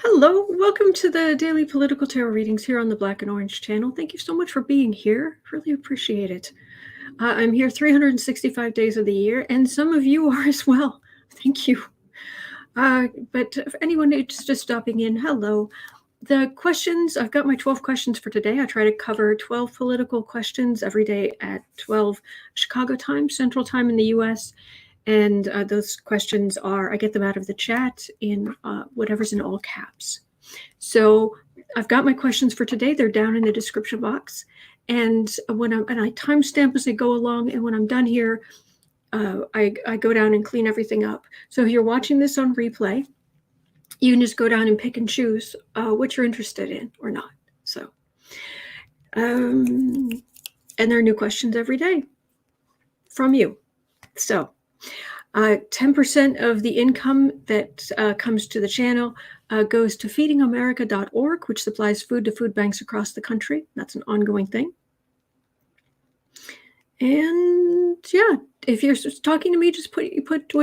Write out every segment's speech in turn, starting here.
Hello, welcome to the daily political tarot readings here on the Black and Orange channel. Thank you so much for being here. Really appreciate it. I'm here 365 days of the year, and some of you are as well. Thank you. But for anyone who's just stopping in, hello. The questions, I've got my 12 questions for today. I try to cover 12 political questions every day at 12 Chicago time, Central time in the US. And those questions are, I get them out of the chat in whatever's in all caps. So I've got my questions for today. They're down in the description box. And I timestamp as I go along. And when I'm done here, I go down and clean everything up. So if you're watching this on replay, you can just go down and pick and choose what you're interested in or not. So, and there are new questions every day from you. So 10% of the income that comes to the channel goes to feedingamerica.org, which supplies food to food banks across the country. That's an ongoing thing. And yeah, if you're talking to me, just put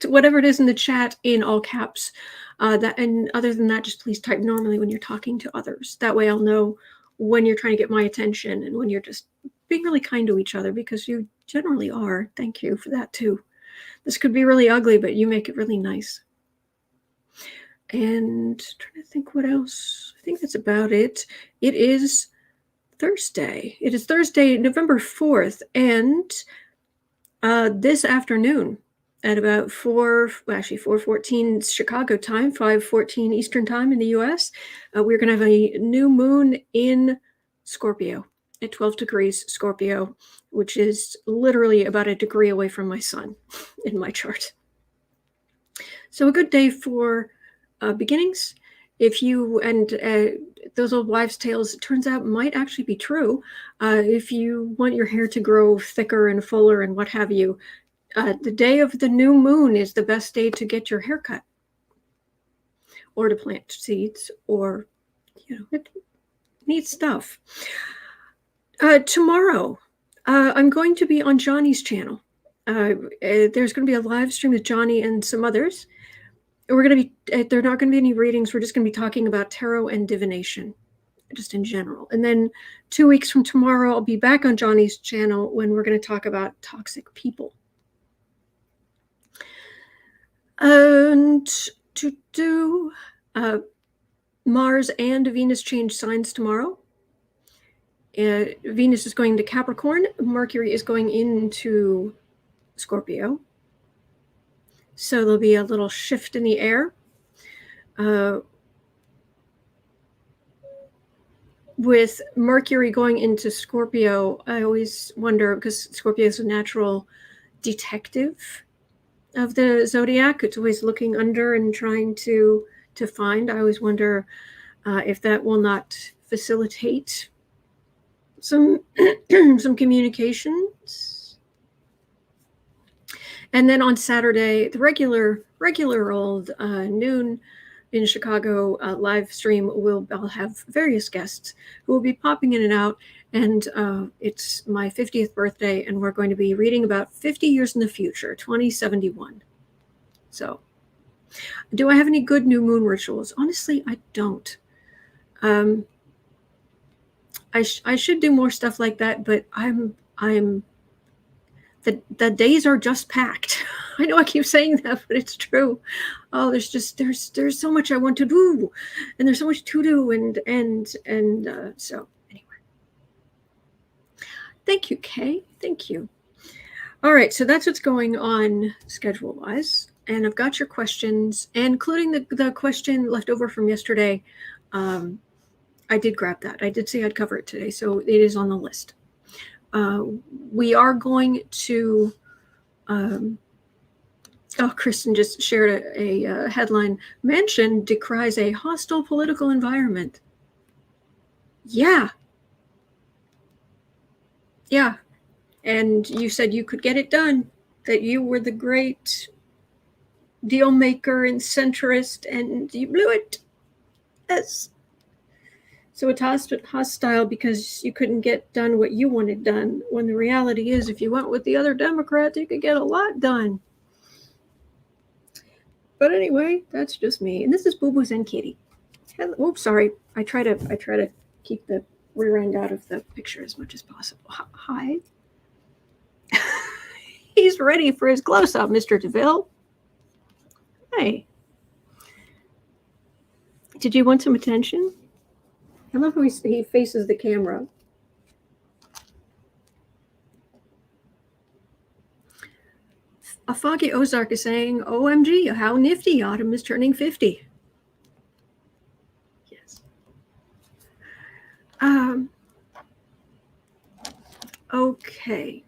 whatever it is in the chat in all caps. And other than that, just please type normally when you're talking to others. That way I'll know when you're trying to get my attention and when you're just being really kind to each other, because you generally are. Thank you for that too. This could be really ugly, but you make it really nice. And trying to think what else. I think that's about it. It is Thursday. It is Thursday, November 4th, and this afternoon at about 4:14 Chicago time, 5:14 Eastern time in the US, we're going to have a new moon in Scorpio at 12 degrees Scorpio, which is literally about a degree away from my sun in my chart. So a good day for beginnings. If you, and those old wives' tales, it turns out might actually be true. If you want your hair to grow thicker and fuller and what have you, the day of the new moon is the best day to get your hair cut or to plant seeds, or, it neat stuff. Tomorrow, I'm going to be on Johnny's channel. There's going to be a live stream with Johnny and some others. We're going to be, there are not going to be any readings. We're just going to be talking about tarot and divination, just in general. And then 2 weeks from tomorrow, I'll be back on Johnny's channel when we're going to talk about toxic people. And to do Mars and Venus change signs tomorrow. Venus is going to Capricorn. Mercury is going into Scorpio. So there'll be a little shift in the air. With Mercury going into Scorpio, I always wonder, because Scorpio is a natural detective of the zodiac. It's always looking under and trying to find. I always wonder if that will not facilitate some some communications. And then on Saturday, the regular old noon in Chicago live stream, I'll have various guests who will be popping in and out. And it's my 50th birthday, and we're going to be reading about 50 years in the future, 2071. So, do I have any good new moon rituals? Honestly, I don't. I should do more stuff like that, but the days are just packed. I know I keep saying that, but it's true. Oh, there's so much I want to do, and there's so much to do, and so anyway. Thank you, Kay. Thank you. All right, so that's what's going on schedule-wise, and I've got your questions, including the question left over from yesterday. I did grab that. I did say I'd cover it today, so it is on the list. We are going to, Kristen just shared a headline. Manchin decries a hostile political environment. Yeah. Yeah. And you said you could get it done, that you were the great deal maker and centrist, and you blew it. Yes. So it's hostile because you couldn't get done what you wanted done, when the reality is if you went with the other Democrats, you could get a lot done. But anyway, that's just me. And this is Boo Boo's and Kitty. Oh, sorry. I try to keep the rear end out of the picture as much as possible. Hi. He's ready for his close-up, Mr. DeVille. Hey. Did you want some attention? I love how he faces the camera. A Foggy Ozark is saying, OMG, how nifty, Autumn is turning 50. Yes. Okay.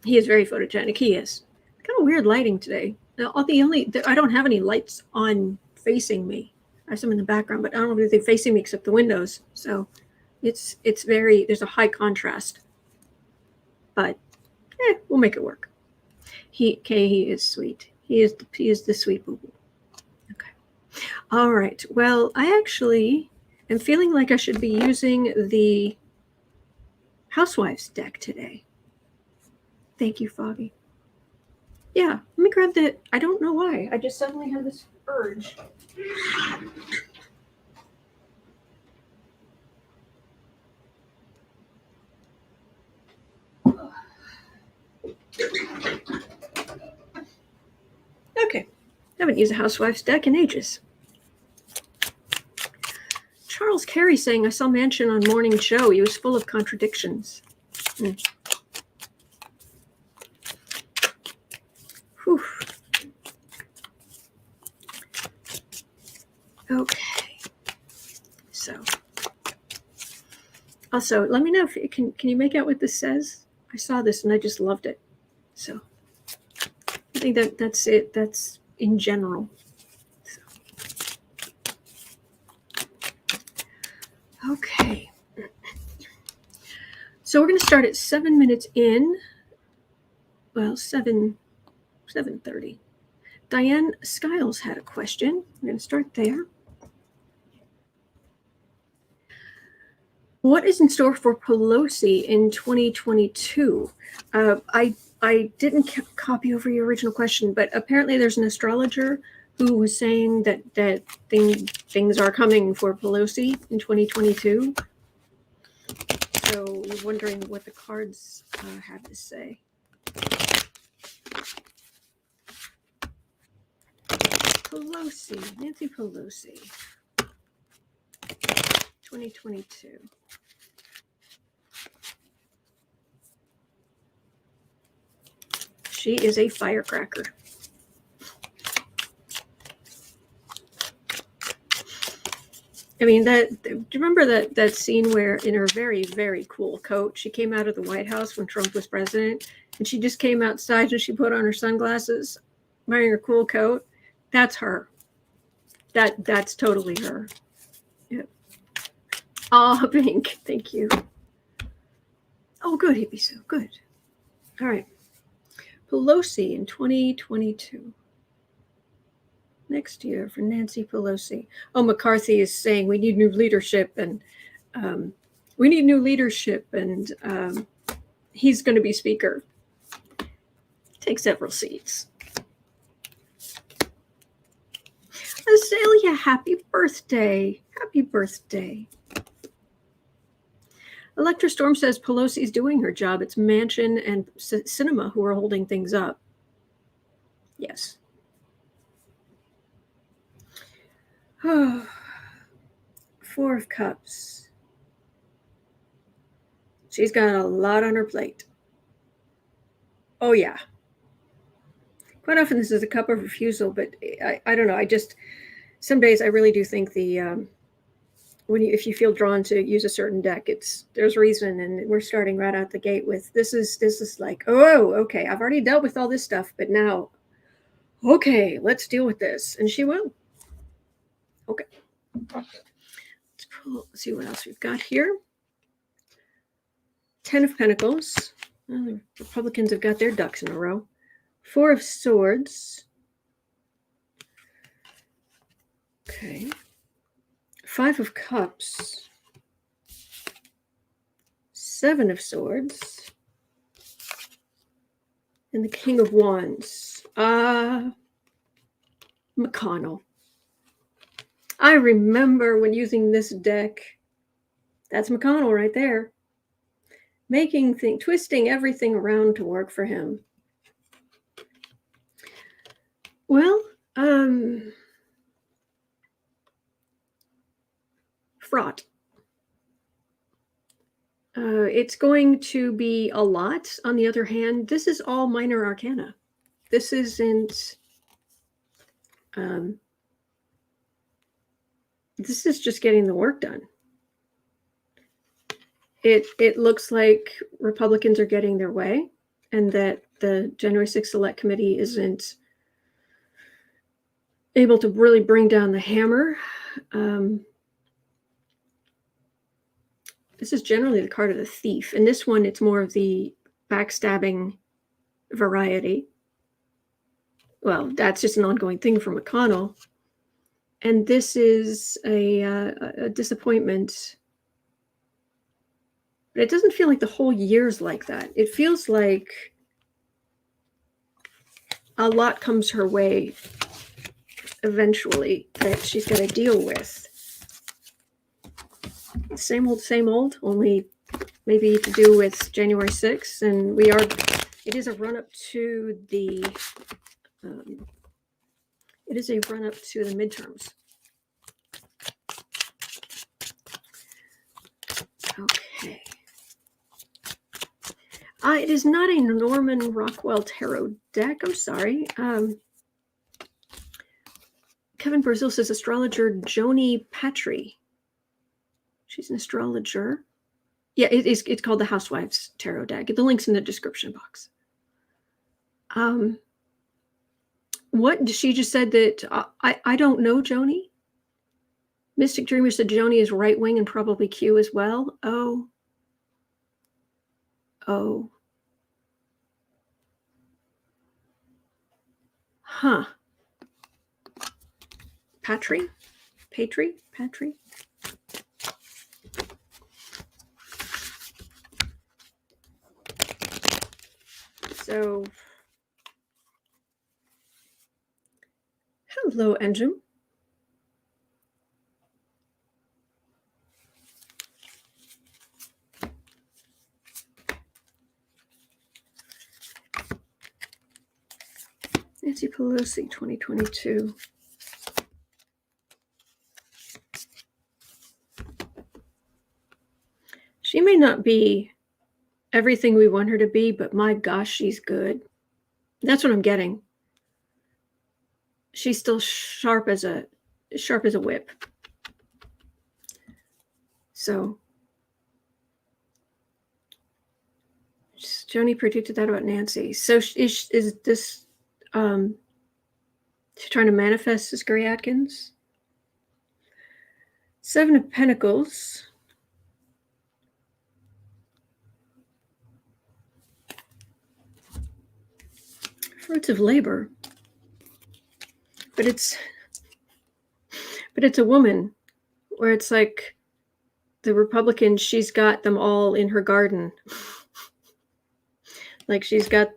He is very photogenic. He is. Kind of weird lighting today. I don't have any lights on facing me. I have some in the background, but I don't have anything facing me except the windows. So it's there's a high contrast. But we'll make it work. He is sweet. He is the sweet boo boo. Okay. All right. Well, I actually am feeling like I should be using the Housewives deck today. Thank you, Foggy. Yeah, let me grab the. I don't know why. I just suddenly have this urge. Okay. Haven't used a Housewives deck in ages. Charles Carey saying, I saw Manchin on Morning Show. He was full of contradictions. Whew. Okay. So. Also, let me know if can you make out what this says? I saw this and I just loved it. So I think that's it. That's in general. Okay. So we're going to start at 7 minutes in. Well, 7:30. Diane Skiles had a question. We're going to start there. What is in store for Pelosi in 2022? I didn't copy over your original question, but apparently there's an astrologer who was saying that things are coming for Pelosi in 2022. So we're wondering what the cards have to say. Pelosi, Nancy Pelosi, 2022. She is a firecracker. I mean, do you remember that scene where in her very, very cool coat, she came out of the White House when Trump was president, and she just came outside and she put on her sunglasses, wearing her cool coat? That's her. That's totally her. Yep. Oh, Pink, thank you. Oh, good, Hibisu, good. All right. Pelosi in 2022. Next year for Nancy Pelosi. Oh, McCarthy is saying we need new leadership, and he's going to be speaker. Take several seats. Azalea, happy birthday. Happy birthday. Electra Storm says Pelosi is doing her job. It's Manchin and Cinema who are holding things up. Yes. Oh, 4 of Cups. She's got a lot on her plate. Oh, yeah. Quite often this is a cup of refusal, but I don't know. Some days I really do think if you feel drawn to use a certain deck, there's reason, and we're starting right out the gate with this is like, oh, okay, I've already dealt with all this stuff, but now, okay, let's deal with this, and she will. Okay, let's see what else we've got here. 10 of Pentacles. Well, the Republicans have got their ducks in a row. 4 of Swords. Okay. 5 of Cups. 7 of Swords. And the King of Wands. McConnell. I remember when using this deck. That's McConnell right there. Twisting everything around to work for him. Well, fraught. It's going to be a lot. On the other hand, this is all minor arcana. This isn't. This is just getting the work done. It looks like Republicans are getting their way, and that the January 6th Select Committee isn't able to really bring down the hammer. This is generally the card of the thief. In this one, it's more of the backstabbing variety. Well, that's just an ongoing thing for McConnell. And this is a disappointment. But it doesn't feel like the whole year's like that. It feels like a lot comes her way eventually that she's got to deal with. Same old, only maybe to do with January 6th. And it is a run-up to the, midterms. Okay. It is not a Norman Rockwell tarot deck. I'm sorry. Kevin Brazil says astrologer Joni Patry. She's an astrologer. Yeah, it's called the Housewives Tarot deck. The link's in the description box. What she just said that I don't know Joni. Mystic Dreamer said Joni is right wing and probably Q as well. Oh. Huh. Patry. So, hello, Engine. Nancy Pelosi, 2022. She may not be everything we want her to be, but my gosh, she's good. That's what I'm getting. She's still sharp as a whip. So Joni predicted that about Nancy. So is this she's trying to manifest this Gary Atkins? Seven of Pentacles. Fruits of labor. But it's a woman, where it's like the Republicans, she's got them all in her garden. Like she's got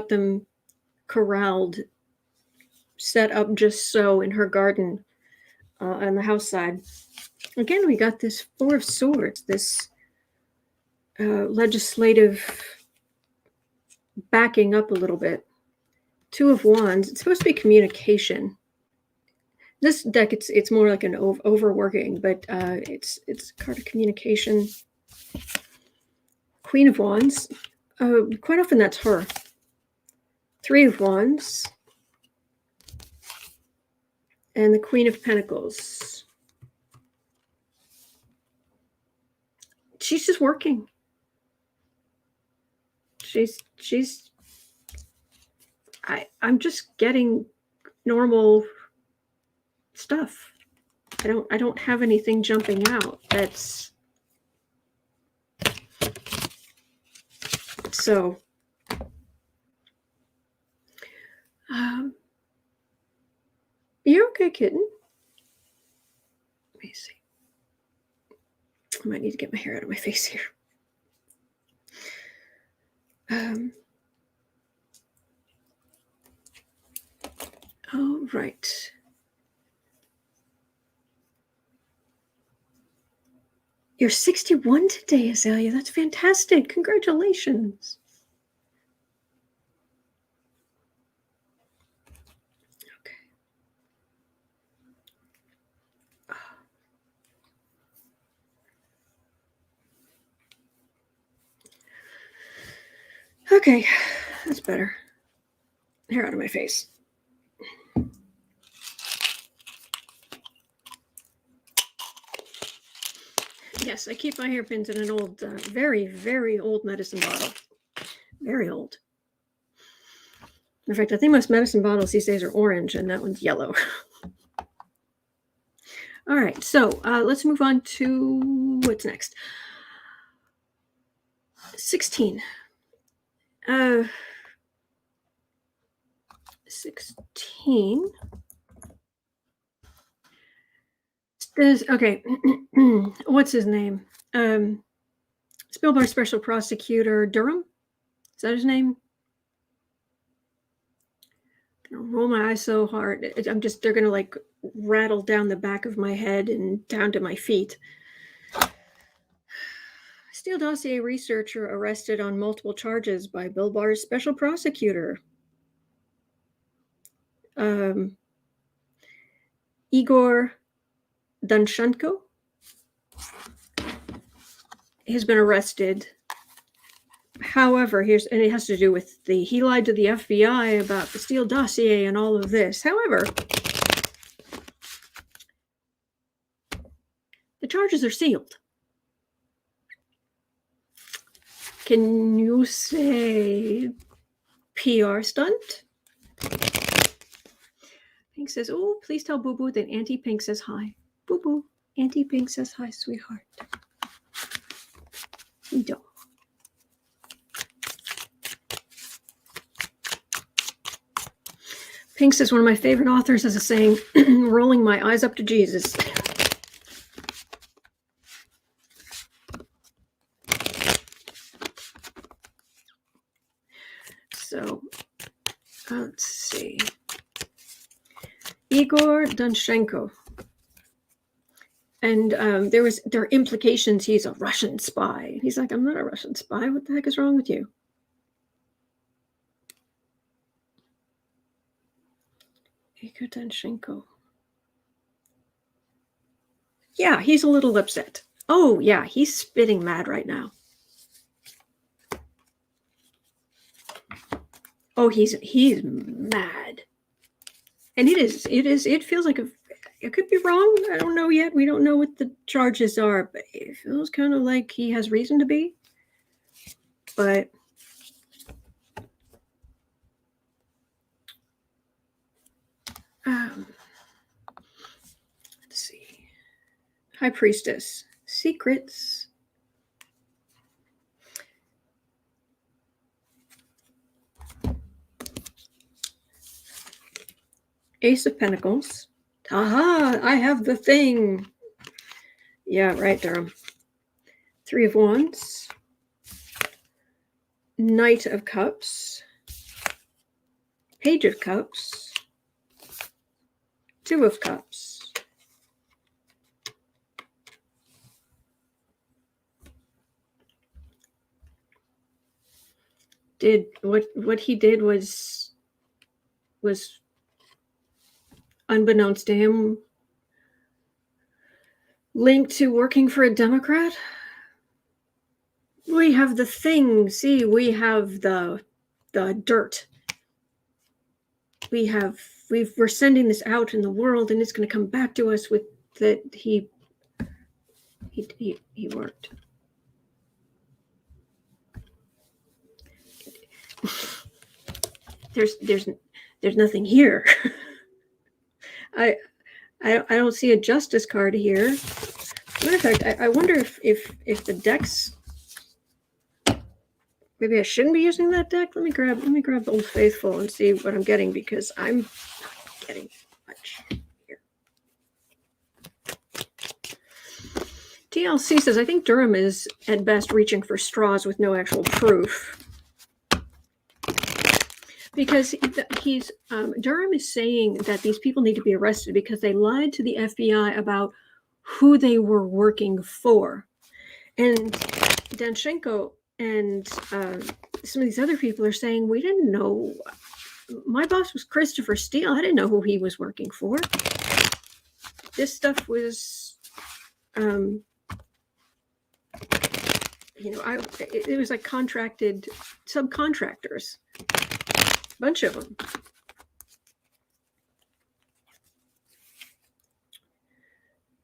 them corralled, set up just so in her garden on the house side. Again, we got this Four of Swords, this legislative backing up a little bit. Two of Wands. It's supposed to be communication. This deck, it's more like an overworking, but it's a card of communication. Queen of Wands. Quite often that's her. Three of Wands. And the Queen of Pentacles. She's just working. I'm just getting normal stuff. I don't have anything jumping out. That's so. You're okay, kitten. Let me see. I might need to get my hair out of my face here. All right. You're 61 today, Azalea. That's fantastic. Congratulations. Okay, that's better. Hair out of my face. Yes, I keep my hairpins in an old, very, very old medicine bottle. Very old. In fact, I think most medicine bottles these days are orange, and that one's yellow. All right, so let's move on to what's next. 16. 16. Okay, what's his name? Spielberg Special Prosecutor Durham? Is that his name? I'm gonna roll my eyes so hard. They're gonna like rattle down the back of my head and down to my feet. Steele dossier researcher arrested on multiple charges by Bill Barr's special prosecutor. Igor Danchenko has been arrested. However, and it has to do with he lied to the FBI about the Steele dossier and all of this. However, the charges are sealed. Can you say PR stunt? Pink says, oh, please tell Boo Boo that Auntie Pink says hi. Boo Boo, Auntie Pink says hi, sweetheart. We don't. Pink says, one of my favorite authors has a saying, rolling my eyes up to Jesus. So, let's see. Igor Danchenko. And there are implications he's a Russian spy. He's like, I'm not a Russian spy. What the heck is wrong with you? Igor Danchenko. Yeah, he's a little upset. Oh, yeah, he's spitting mad right now. Oh, he's mad. And it feels like it could be wrong. I don't know yet. We don't know what the charges are, but it feels kind of like he has reason to be. But let's see. High Priestess. Secrets. Ace of Pentacles. Aha, I have the thing. Yeah, right, Durham. Three of Wands. Knight of Cups. Page of Cups. Two of Cups. What he did was unbeknownst to him, linked to working for a Democrat. We have the thing. See, we have the dirt. We're sending this out in the world, and it's going to come back to us with that he worked. There's nothing here. I don't see a justice card here. Matter of fact, I wonder if the decks. Maybe I shouldn't be using that deck. Let me grab Old Faithful and see what I'm getting, because I'm not getting much here. TLC says, I think Durham is at best reaching for straws with no actual proof. Because Durham is saying that these people need to be arrested because they lied to the FBI about who they were working for. And Danchenko and some of these other people are saying, we didn't know. My boss was Christopher Steele. I didn't know who he was working for. This stuff was, it was like contracted subcontractors, a bunch of them.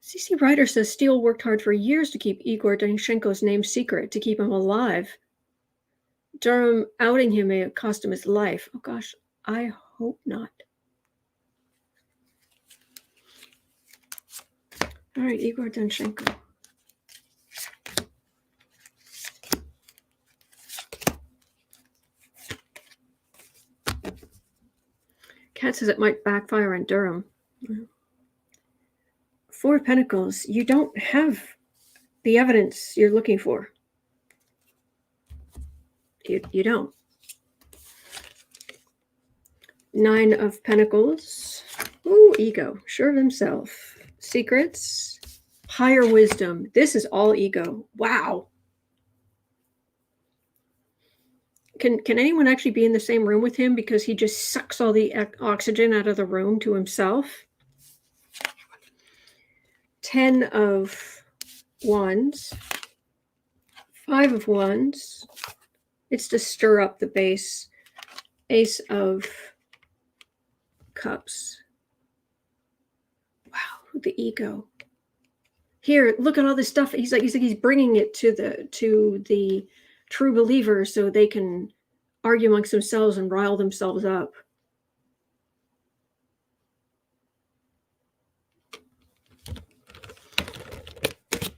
CC Ryder says Steele worked hard for years to keep Igor Danchenko's name secret, to keep him alive. Durham outing him may have cost him his life. Oh gosh, I hope not. All right, Igor Danchenko. Kat says it might backfire on Durham. Four of Pentacles, you don't have the evidence you're looking for. You don't. Nine of Pentacles. Ooh, ego. Sure of himself. Secrets. Higher wisdom. This is all ego. Wow. Can anyone actually be in the same room with him because he just sucks all the oxygen out of the room to himself? 10 of Wands. 5 of Wands. It's to stir up the base. Ace of Cups. Wow, the ego. Here, look at all this stuff. He's bringing it to the true believers so they can argue amongst themselves and rile themselves up.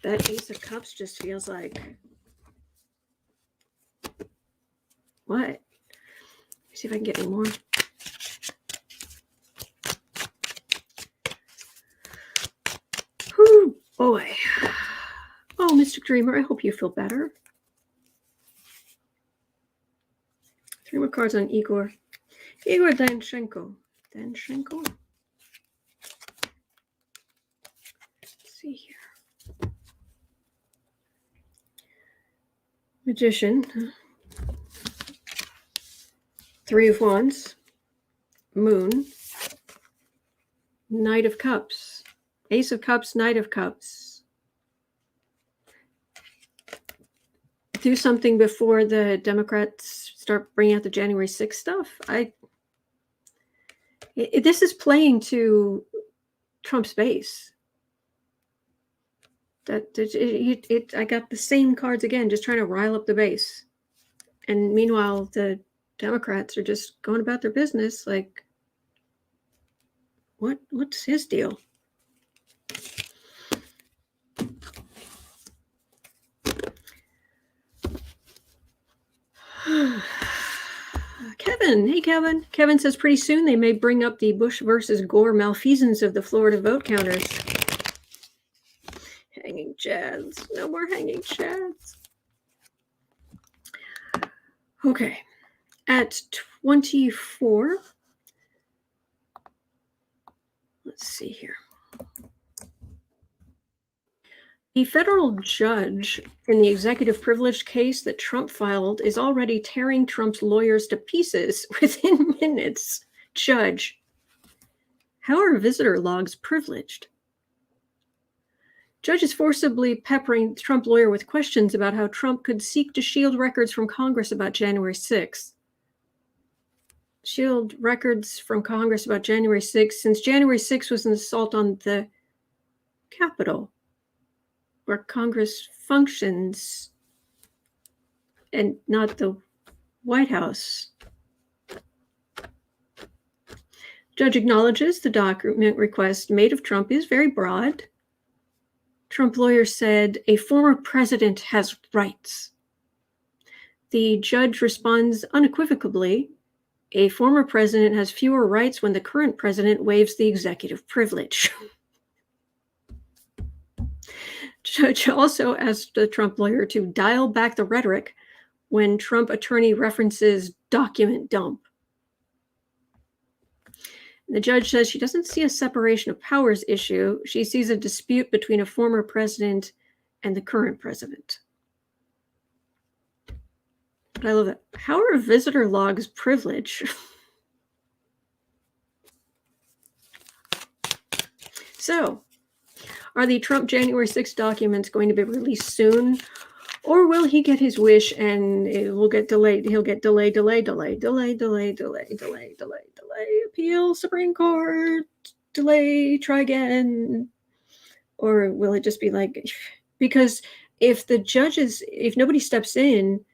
That Ace of Cups just feels like, what? Let me see if I can get any more. Whew, boy. Oh, Mystic Dreamer, I hope you feel better. 3 more cards on Igor. Igor Danchenko. Danchenko? Let's see here. Magician. 3 of Wands. Moon. Knight of Cups. Ace of Cups, Knight of Cups. Do something before the Democrats start bringing out the January 6th stuff. This is playing to Trump's base. I got the same cards again, just trying to rile up the base. And meanwhile, the Democrats are just going about their business like, what's his deal? Kevin, hey Kevin. Kevin says pretty soon they may bring up the Bush versus Gore malfeasance of the Florida vote counters. Hanging chads. No more hanging chads. Okay. At 24. Let's see here. The federal judge in the executive privilege case that Trump filed is already tearing Trump's lawyers to pieces within minutes. Judge, how are visitor logs privileged? Judge is forcibly peppering Trump lawyer with questions about how Trump could seek to shield records from Congress about January 6th. Shield records from Congress about January 6th, since January 6th was an assault on the Capitol, where Congress functions, and not the White House. Judge acknowledges the document request made of Trump is very broad. Trump lawyer said a former president has rights. The judge responds unequivocally, a former president has fewer rights when the current president waives the executive privilege. Judge also asked the Trump lawyer to dial back the rhetoric when Trump attorney references document dump. The judge says she doesn't see a separation of powers issue. She sees a dispute between a former president and the current president. But I love it. How are visitor logs privilege? So, are the Trump January 6th documents going to be released soon? Or will he get his wish and it will get delayed? He'll get delay, appeal, Supreme Court, delay, try again. Or will it just be like, because if nobody steps in,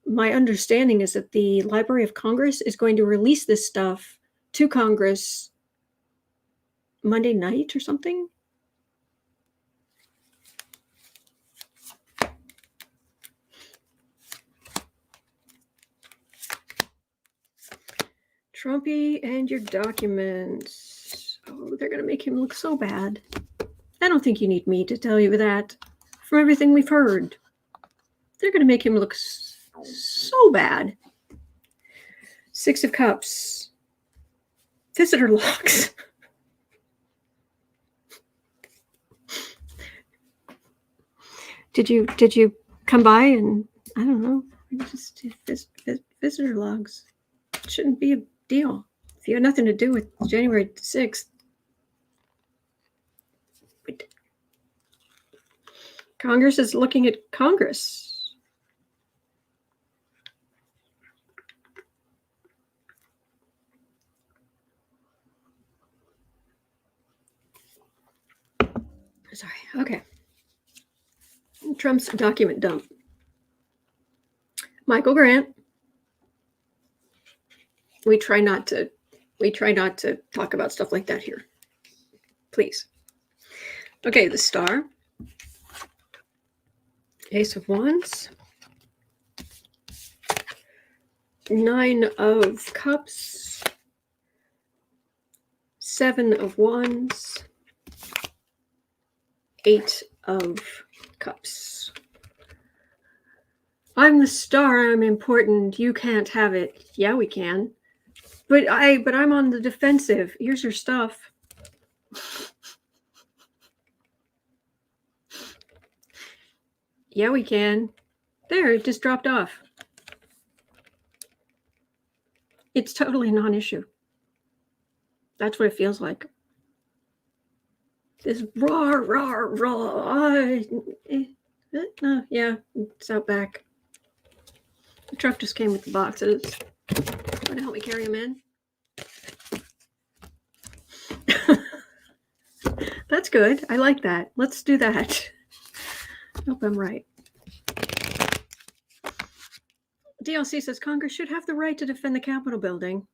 my understanding is that the Library of Congress is going to release this stuff to Congress Monday night or something. Trumpy and your documents. Oh, they're going to make him look so bad. I don't think you need me to tell you that. From everything we've heard, they're going to make him look so bad. Six of Cups. Visitor logs. Did you come by and, I don't know, just visitor logs? It shouldn't be a deal. If you had nothing to do with January 6th. Congress is looking at Congress. Sorry. Okay. Trump's document dump. Michael Grant. We try not to talk about stuff like that here. Please. Okay, the star. Ace of Wands. 9 of Cups. 7 of Wands. 8 of Cups. I'm the star, I'm important, you can't have it. Yeah, we can. But I'm on the defensive. Here's your stuff. Yeah, we can. There, it just dropped off. It's totally a non-issue. That's what it feels like. This raw. Yeah, it's out back. The truck just came with the boxes. Want to help me carry them in? That's good. I like that. Let's do that. Hope I'm right. DLC says Congress should have the right to defend the Capitol building.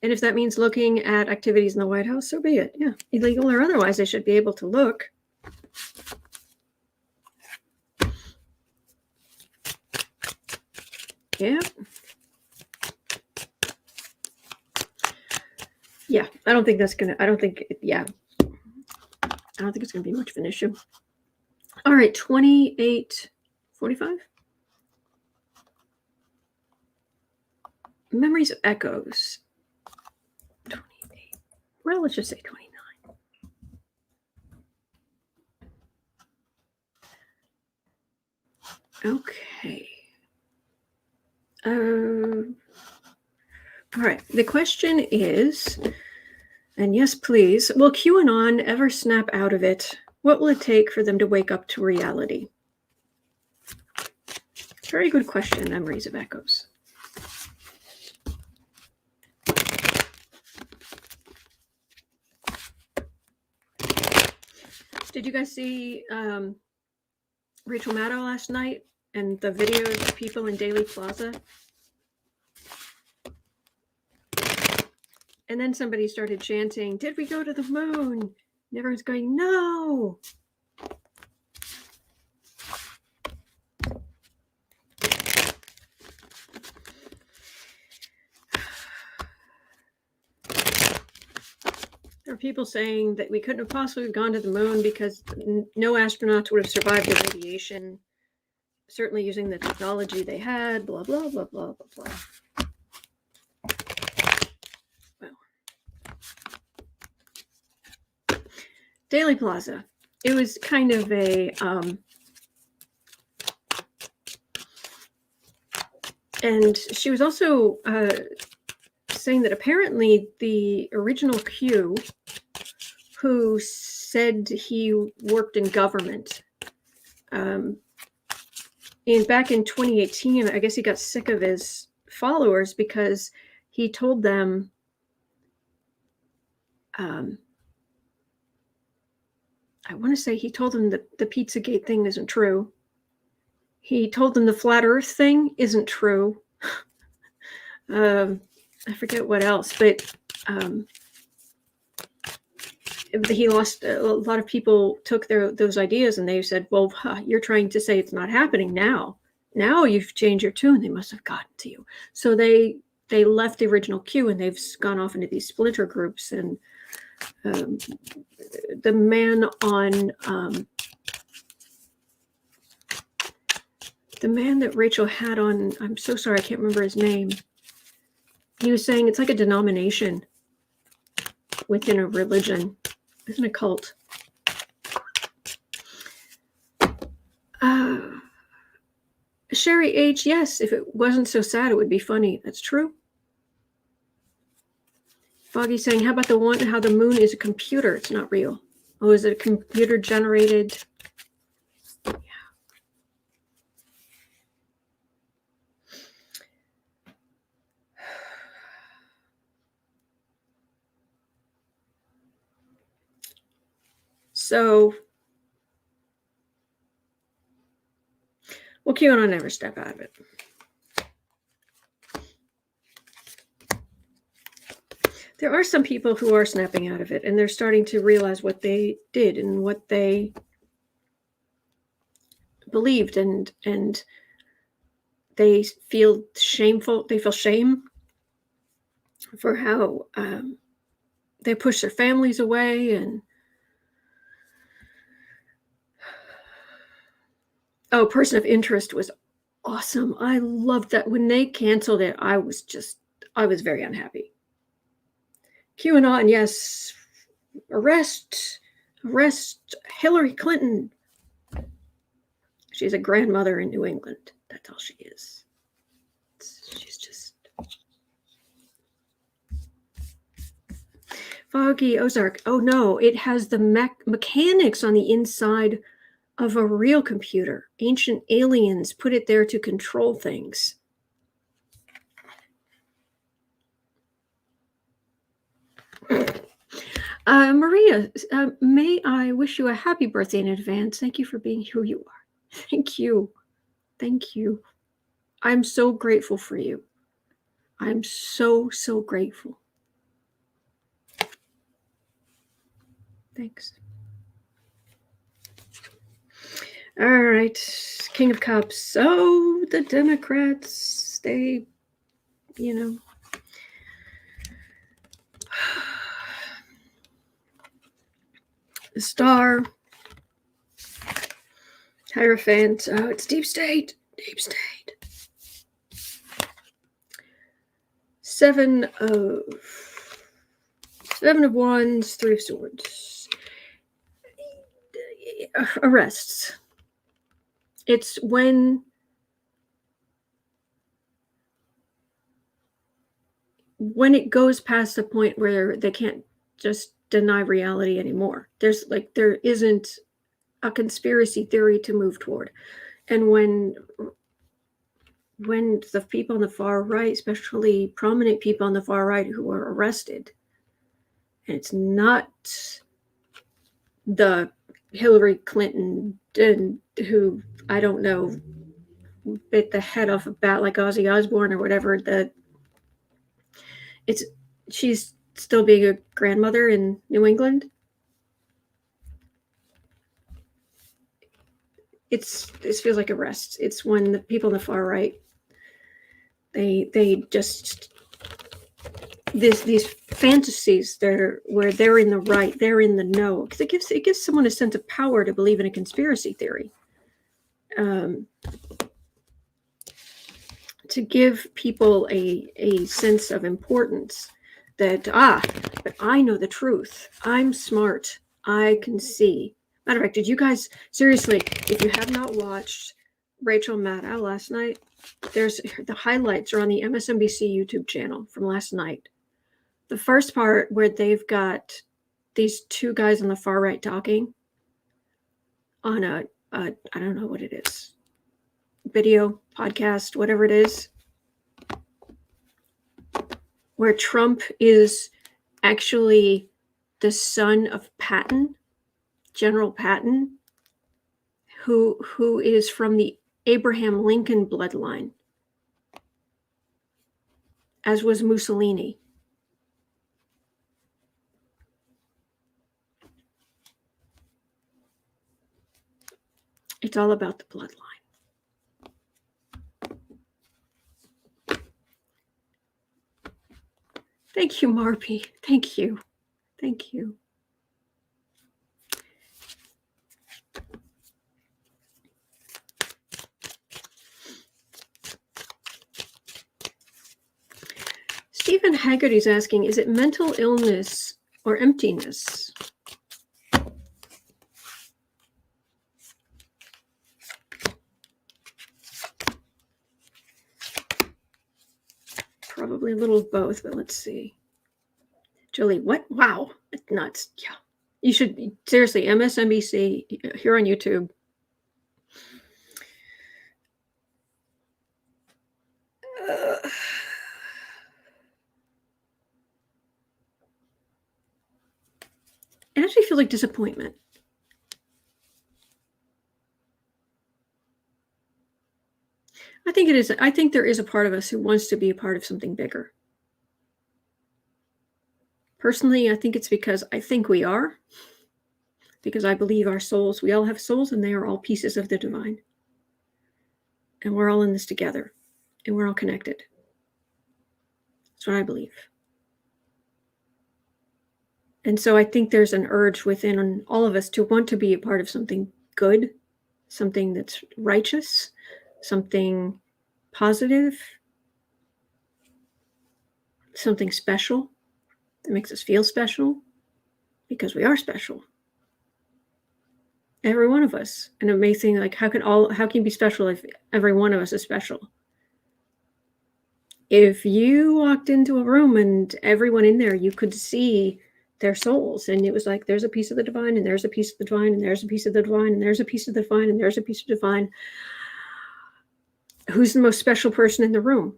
And if that means looking at activities in the White House, so be it. Yeah, illegal or otherwise, they should be able to look. Yeah. Yeah, I don't think it's going to be much of an issue. All right, 28:45. Memories of Echoes. 28. Well, let's just say 29. Okay. All right. The question is, and yes, please, will QAnon ever snap out of it? What will it take for them to wake up to reality? Very good question, Memories of Echoes. Did you guys see Rachel Maddow last night and the videos of people in Daley Plaza? And then somebody started chanting, "Did we go to the moon?" And everyone's going, "No." There are people saying that we couldn't have possibly gone to the moon because no astronauts would have survived the radiation, certainly using the technology they had, blah, blah, blah, blah, blah, blah. Well, Daley Plaza. It was kind of a And she was also saying that apparently the original Q, who said he worked in government, back in 2018, I guess he got sick of his followers because he told them, I want to say he told them that the Pizzagate thing isn't true. He told them the flat Earth thing isn't true. I forget what else, but he lost a lot of people. Took those ideas and they said, "Well, you're trying to say it's not happening now. Now you've changed your tune. They must have gotten to you." So they left the original Q and they've gone off into these splinter groups. And the man that Rachel had on, I'm so sorry, I can't remember his name. He was saying it's like a denomination within a religion. Isn't a cult. Sherry H, yes, if it wasn't so sad, it would be funny. That's true. Foggy saying, how about the one how the moon is a computer? It's not real. Oh, is it a computer generated? Yeah. So, well, QAnon never step out of it. There are some people who are snapping out of it, and they're starting to realize what they did and what they believed, and they feel shameful. They feel shame for how they push their families away. And Person of Interest was awesome. I loved that. When they canceled it, I was very unhappy. QAnon, yes, arrest Hillary Clinton. She's a grandmother in New England. That's all she is. She's just Foggy Ozark. Oh no, it has the mechanics on the inside of a real computer. Ancient aliens put it there to control things. Maria, may I wish you a happy birthday in advance. Thank you for being who you are. Thank you. Thank you. I'm so grateful for you. I'm so, so grateful. Thanks. All right. King of Cups. Oh, the Democrats, they, the Star, Hierophant. Oh, it's Deep State. Deep State. 7 of Wands, 3 of Swords. Arrests. It's when it goes past the point where they can't just deny reality anymore. There isn't a conspiracy theory to move toward. And when the people on the far right, especially prominent people on the far right who are arrested, and it's not the Hillary Clinton who, I don't know, bit the head off a bat like Ozzy Osbourne or whatever, she's still being a grandmother in New England. This feels like arrests. It's when the people on the far right, they just these fantasies where they're in the right, they're in the know, because it gives someone a sense of power to believe in a conspiracy theory, to give people a sense of importance that but I know the truth. I'm smart. I can see. Matter of fact, did you guys seriously? If you have not watched Rachel Maddow last night, There's the highlights are on the MSNBC YouTube channel from last night. The first part where they've got these two guys on the far right talking on a I don't know what it is, video, podcast, whatever it is, where Trump is actually the son of Patton, General Patton, who is from the Abraham Lincoln bloodline, as was Mussolini. It's all about the bloodline. Thank you, Marpy. Thank you. Thank you. Stephen Haggerty's asking, is it mental illness or emptiness? Probably a little of both, but let's see. Jolie, what? Wow, it's nuts. Yeah. You should, seriously, MSNBC here on YouTube. I actually feel like disappointment. I think it is. I think there is a part of us who wants to be a part of something bigger. Personally, I think it's because I think we are. Because I believe our souls, we all have souls and they are all pieces of the divine. And we're all in this together. And we're all connected. That's what I believe. And so I think there's an urge within all of us to want to be a part of something good, something that's righteous, something positive, something special that makes us feel special, because we are special. Every one of us. And it makes me like, how can you be special if every one of us is special? If you walked into a room and everyone in there, you could see their souls, and it was like, there's a piece of the divine, and there's a piece of the divine, and there's a piece of the divine, and there's a piece of the divine, and there's a piece of divine. Who's the most special person in the room?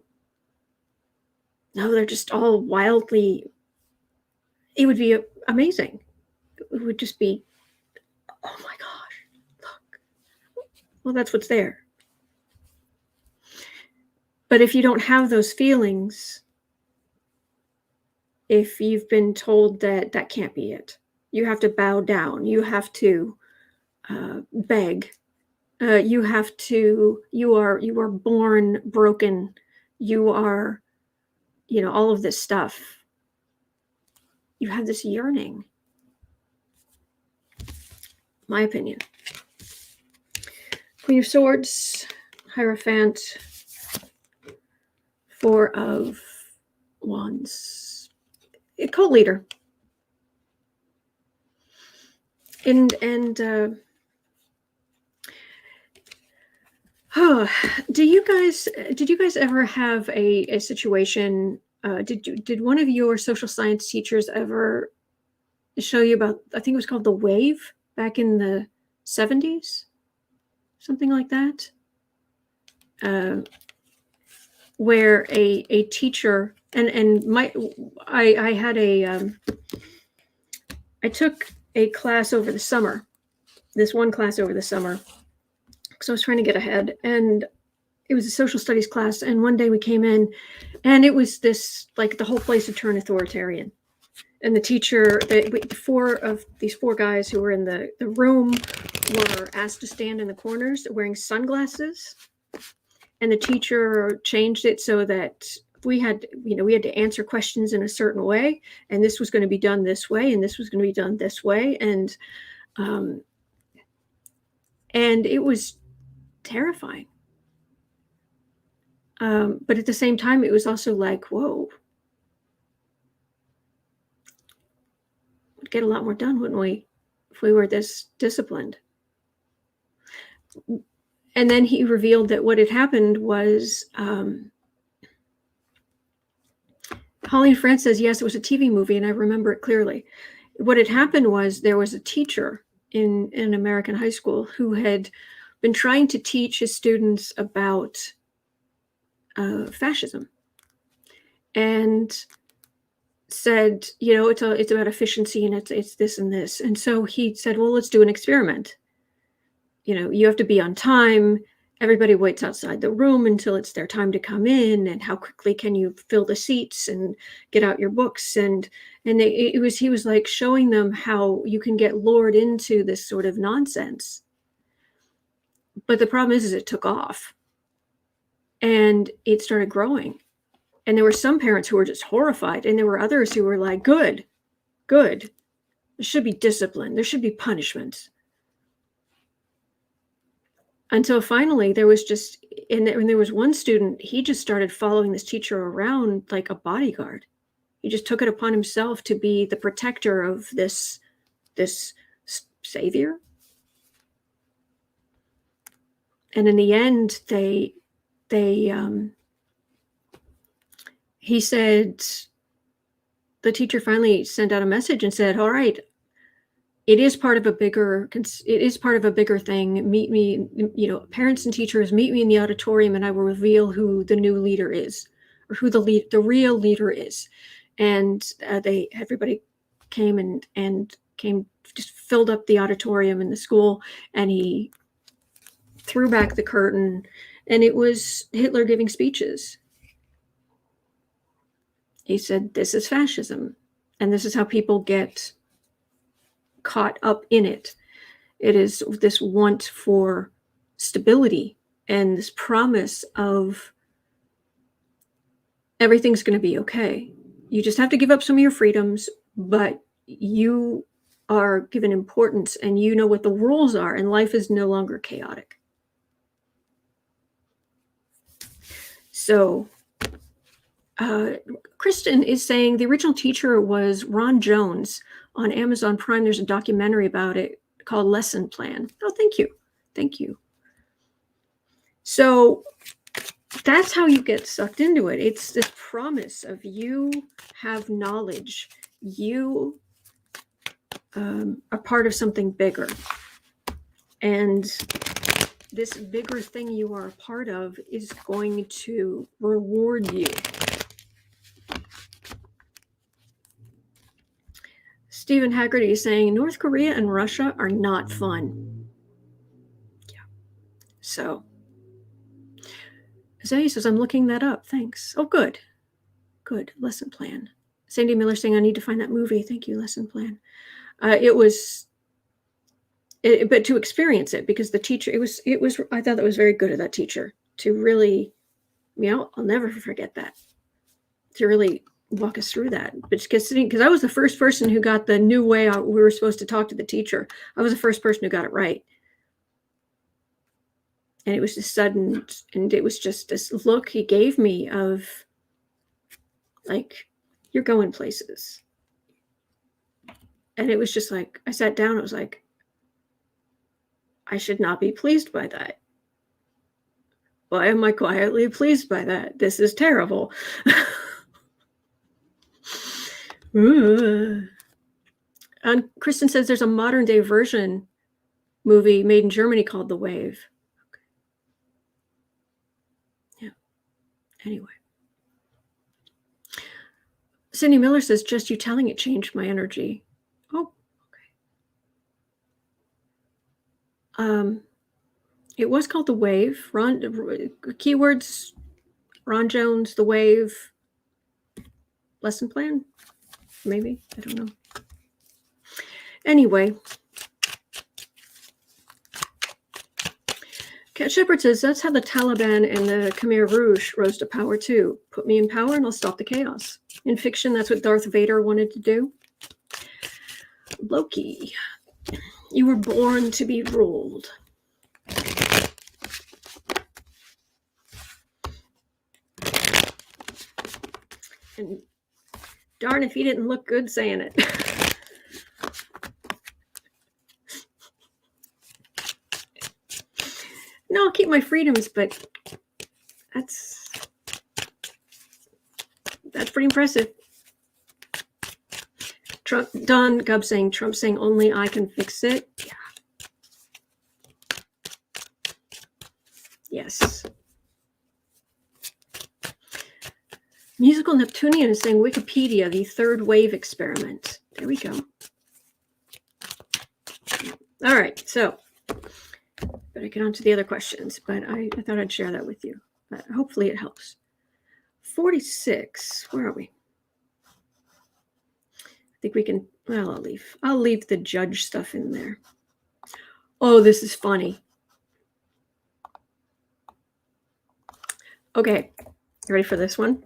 No, they're just all wildly. It would be amazing. It would just be, oh my gosh, look. Well, that's what's there. But if you don't have those feelings, if you've been told that that can't be it, you have to bow down, you have to beg, you are born broken, you are, all of this stuff. You have this yearning. My opinion. Queen of Swords, Hierophant, Four of Wands, a cult leader. And did you guys ever have a situation? Did one of your social science teachers ever show you about, I think it was called the wave back in the 70s, something like that, where a teacher I took a class over the summer, this one class over the summer, because I was trying to get ahead, and it was a social studies class. And one day we came in, and it was this, like, the whole place had turned authoritarian. And the teacher, these four guys who were in the room were asked to stand in the corners wearing sunglasses. And the teacher changed it so that we had to answer questions in a certain way. And this was going to be done this way. And this was going to be done this way. And it was terrifying. But at the same time, it was also like, whoa. We'd get a lot more done, wouldn't we, if we were this disciplined? And then he revealed that what had happened was, Pauline France says, yes, it was a TV movie, and I remember it clearly. What had happened was there was a teacher in an American high school who had been trying to teach his students about fascism, and said, it's about efficiency, and it's this and this. And so he said, well, let's do an experiment. You have to be on time. Everybody waits outside the room until it's their time to come in, and how quickly can you fill the seats and get out your books, and he was like showing them how you can get lured into this sort of nonsense. But the problem is it took off, and it started growing, and there were some parents who were just horrified, and there were others who were like, good, there should be discipline, there should be punishments. Until finally there was just, and there was one student, he just started following this teacher around like a bodyguard. He just took it upon himself to be the protector of this savior. And in the end, he said, the teacher finally sent out a message and said, all right, it is part of a bigger thing. Meet me, parents and teachers, meet me in the auditorium, and I will reveal who the new leader is, or who the real leader is. And everybody came and just filled up the auditorium in the school, and he threw back the curtain, and it was Hitler giving speeches. He said, this is fascism, and this is how people get caught up in it. It is this want for stability and this promise of everything's going to be okay. You just have to give up some of your freedoms, but you are given importance, and you know what the rules are, and life is no longer chaotic. So Kristen is saying the original teacher was Ron Jones. On Amazon Prime, there's a documentary about it called Lesson Plan. Oh, thank you. So that's how you get sucked into it. It's this promise of you have knowledge. You are part of something bigger. And this bigger thing you are a part of is going to reward you. Stephen Haggerty is saying North Korea and Russia are not fun. Yeah. So, Zay says, I'm looking that up. Thanks. Oh, good. Lesson plan. Sandy Miller saying, I need to find that movie. Thank you, Lesson Plan. But to experience it, because the teacher, I thought that was very good of that teacher to really, I'll never forget that, to really walk us through that. But because I was the first person who got the new way we were supposed to talk to the teacher. I was the first person who got it right. And it was just sudden, and it was just this look he gave me of like, you're going places. And it was just like, I sat down, I was like, I should not be pleased by that. Why am I quietly pleased by that? This is terrible. And Kristen says there's a modern day version movie made in Germany called The Wave. Okay. Yeah. Anyway. Cindy Miller says, just you telling it changed my energy. Oh, okay. It was called The Wave. Keywords, Ron Jones, The Wave, Lesson Plan. Maybe, I don't know. Anyway, Cat Shepherd says, that's how the Taliban and the Khmer Rouge rose to power too. Put me in power and I'll stop the chaos. In fiction, that's what Darth Vader wanted to do. Loki, you were born to be ruled. And darn if he didn't look good saying it. No, I'll keep my freedoms, but that's pretty impressive. Don Gubb saying, Trump saying only I can fix it. Yeah. Yes. Musical Neptunian is saying Wikipedia, the third wave experiment. There we go. All right, so better get on to the other questions, but I thought I'd share that with you. But hopefully it helps. 46, where are we? I think we can, well, I'll leave the judge stuff in there. Oh, this is funny. Okay, you ready for this one?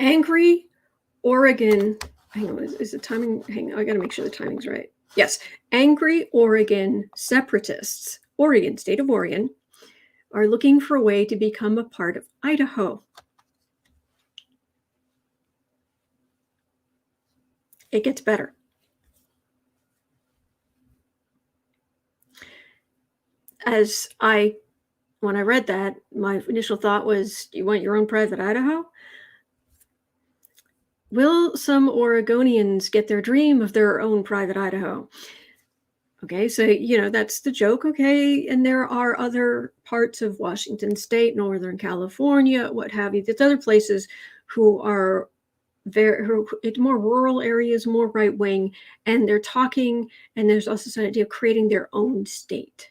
Angry Oregon, hang on, is the timing, hang on, I gotta make sure the timing's right. Yes, angry Oregon separatists, Oregon, state of Oregon, are looking for a way to become a part of Idaho. It gets better. When I read that, my initial thought was, you want your own private Idaho? Will some Oregonians get their dream of their own private Idaho? Okay, so, that's the joke, okay? And there are other parts of Washington State, Northern California, what have you. There's other places who are it's more rural areas, more right-wing, and they're talking, and there's also this idea of creating their own state,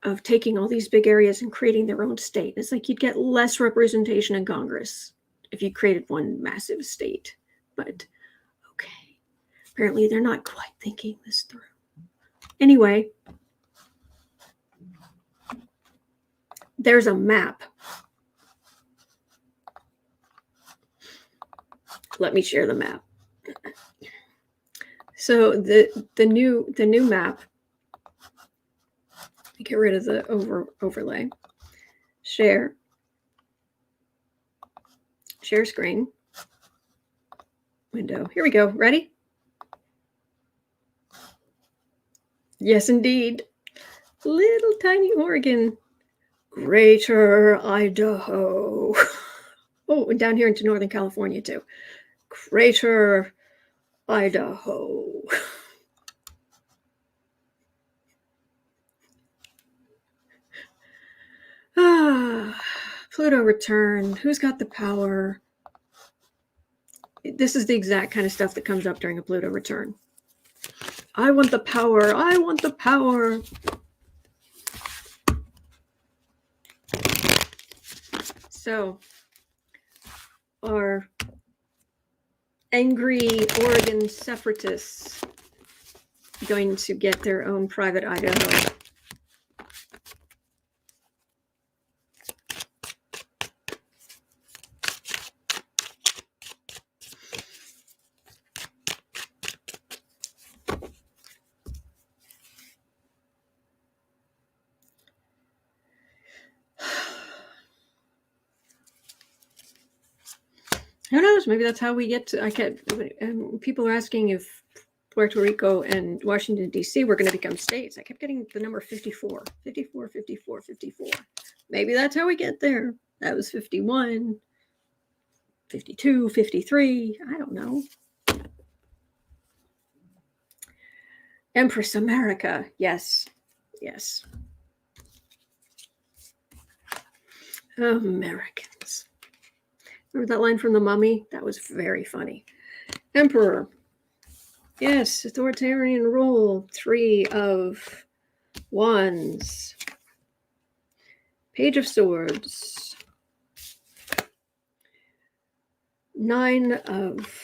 of taking all these big areas and creating their own state. It's like you'd get less representation in Congress if you created one massive state. But okay, apparently they're not quite thinking this through. Anyway, there's a map. Let me share the map. So the new map, get rid of the overlay. Share screen. Window. Here we go. Ready? Yes, indeed. Little tiny Oregon. Greater Idaho. Oh, and down here into Northern California too. Greater Idaho. Pluto return. Who's got the power? This is the exact kind of stuff that comes up during a Pluto return. I want the power. I want the power. So, are angry Oregon separatists going to get their own private Idaho? Who knows? Maybe that's how we get to. People are asking if Puerto Rico and Washington, D.C. were going to become states. I kept getting the number 54. 54, 54, 54. Maybe that's how we get there. That was 51, 52, 53. I don't know. Empress America. Yes. Yes. Americans. Remember that line from The Mummy? That was very funny. Emperor. Yes, authoritarian rule. 3 of Wands. Page of Swords. 9 of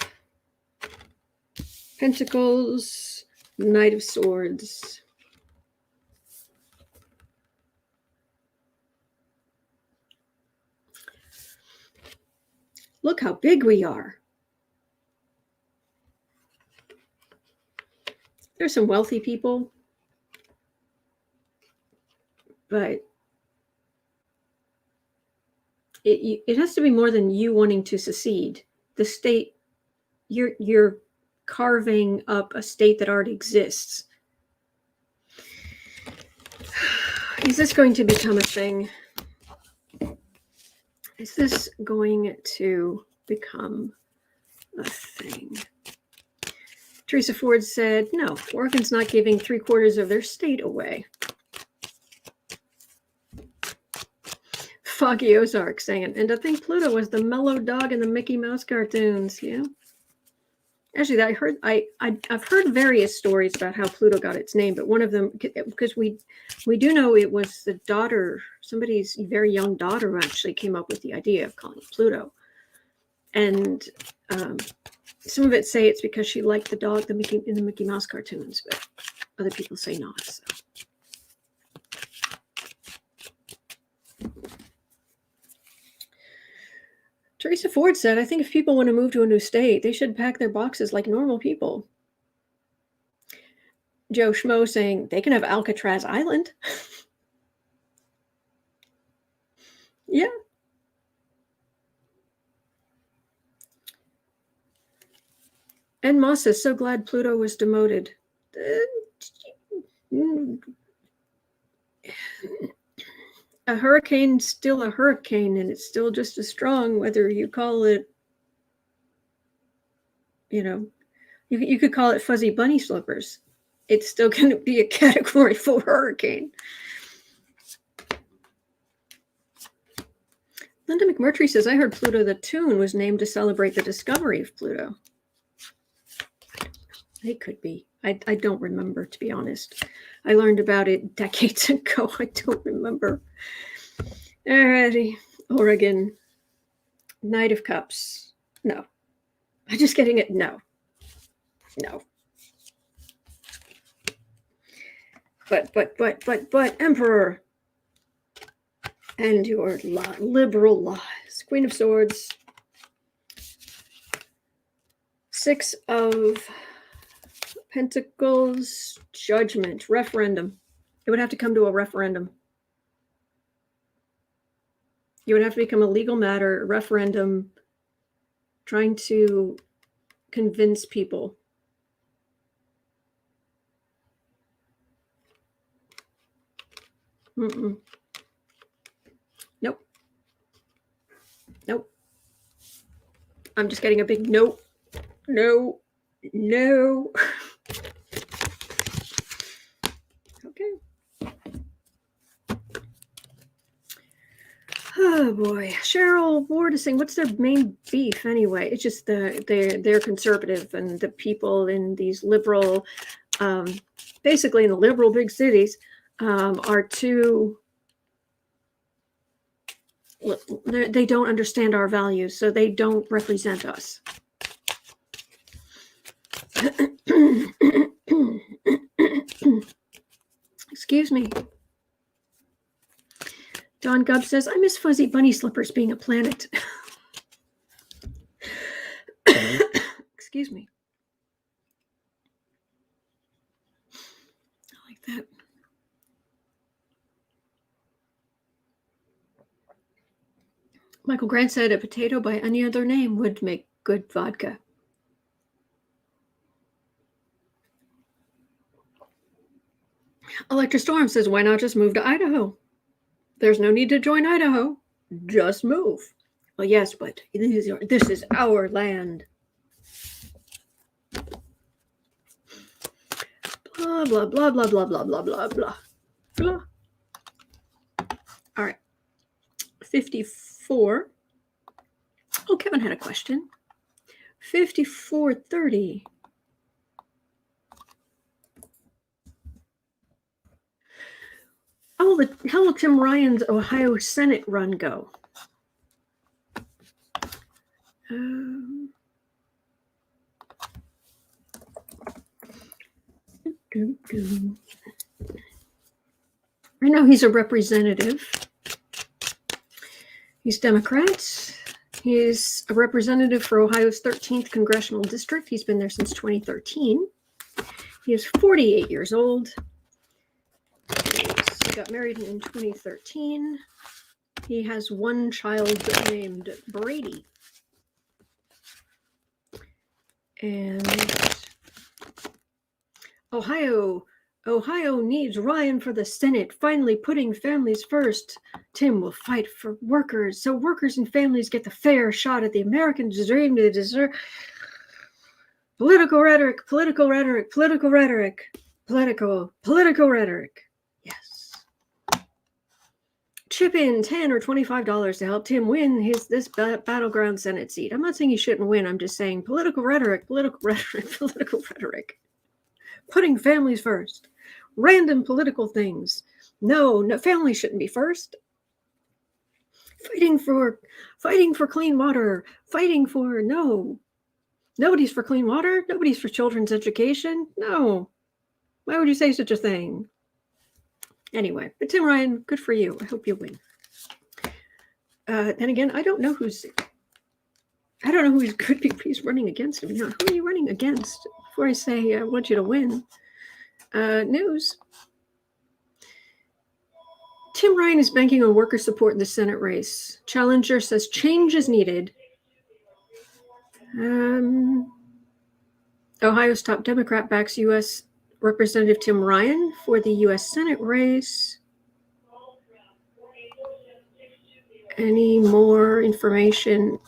Pentacles. Knight of Swords. Look how big we are. There's some wealthy people, but it has to be more than you wanting to secede. The state, you're carving up a state that already exists. Is this going to become a thing? Is this going to become a thing? Teresa Ford said, no, Oregon's not giving 3/4 of their state away. Foggy Ozark saying, and I think Pluto was the mellow dog in the Mickey Mouse cartoons. Yeah. Actually, I've heard various stories about how Pluto got its name, but one of them, because we do know it was the daughter, somebody's very young daughter who actually came up with the idea of calling it Pluto. And some of it say it's because she liked the dog in the Mickey Mouse cartoons, but other people say not. So. Teresa Ford said, I think if people want to move to a new state, they should pack their boxes like normal people. Joe Schmo saying, they can have Alcatraz Island. Yeah. And Moss is so glad Pluto was demoted. A hurricane's still a hurricane, and it's still just as strong, whether you call it, you could call it fuzzy bunny slippers. It's still going to be a Category 4 hurricane. Linda McMurtry says, I heard Pluto the Toon was named to celebrate the discovery of Pluto. It could be. I don't remember, to be honest. I learned about it decades ago. I don't remember. Alrighty. Oregon. Knight of Cups. No. I'm just getting it. No. No. But, Emperor. And your liberal lies. Queen of Swords. 6 of Pentacles. Judgment. Referendum. It would have to come to a referendum. You would have to become a legal matter, referendum, trying to convince people. Mm-mm. Nope. Nope. I'm just getting a big nope. No. No. Okay. Oh boy. Cheryl Ward is saying, what's their main beef anyway? It's just they're conservative, and the people in these liberal, basically in the liberal big cities, are too, they don't understand our values, so they don't represent us. Excuse me. Don Gubb says, I miss fuzzy bunny slippers being a planet. Excuse me. I like that. Michael Grant said a potato by any other name would make good vodka. Electra Storm says, why not just move to Idaho? There's no need to join Idaho. Just move. Well, yes, but this is our land. Blah, blah, blah, blah, blah, blah, blah, blah, blah, blah. All right. 54. Oh, Kevin had a question. 5430. Oh, how will Tim Ryan's Ohio Senate run go? Right now he's a representative. He's Democrat. He's a representative for Ohio's 13th Congressional District. He's been there since 2013. He is 48 years old. He got married in 2013. He has one child named Brady. And Ohio needs Ryan for the Senate, finally putting families first. Tim will fight for workers, so workers and families get the fair shot at the American dream to deserve. Political rhetoric. Yes. Chip in $10 or $25 to help Tim win this battleground Senate seat. I'm not saying he shouldn't win. I'm just saying political rhetoric. Putting families first. Random political things. No, families shouldn't be first. Fighting for clean water. Nobody's for clean water. Nobody's for children's education. No. Why would you say such a thing? Anyway, but Tim Ryan, good for you. I hope you win. Then again, I don't know who's good he's running against him. Now, who are you running against? Before I say I want you to win. News. Tim Ryan is banking on worker support in the Senate race. Challenger says change is needed. Ohio's top Democrat backs U.S. Representative Tim Ryan for the U.S. Senate race. Any more information?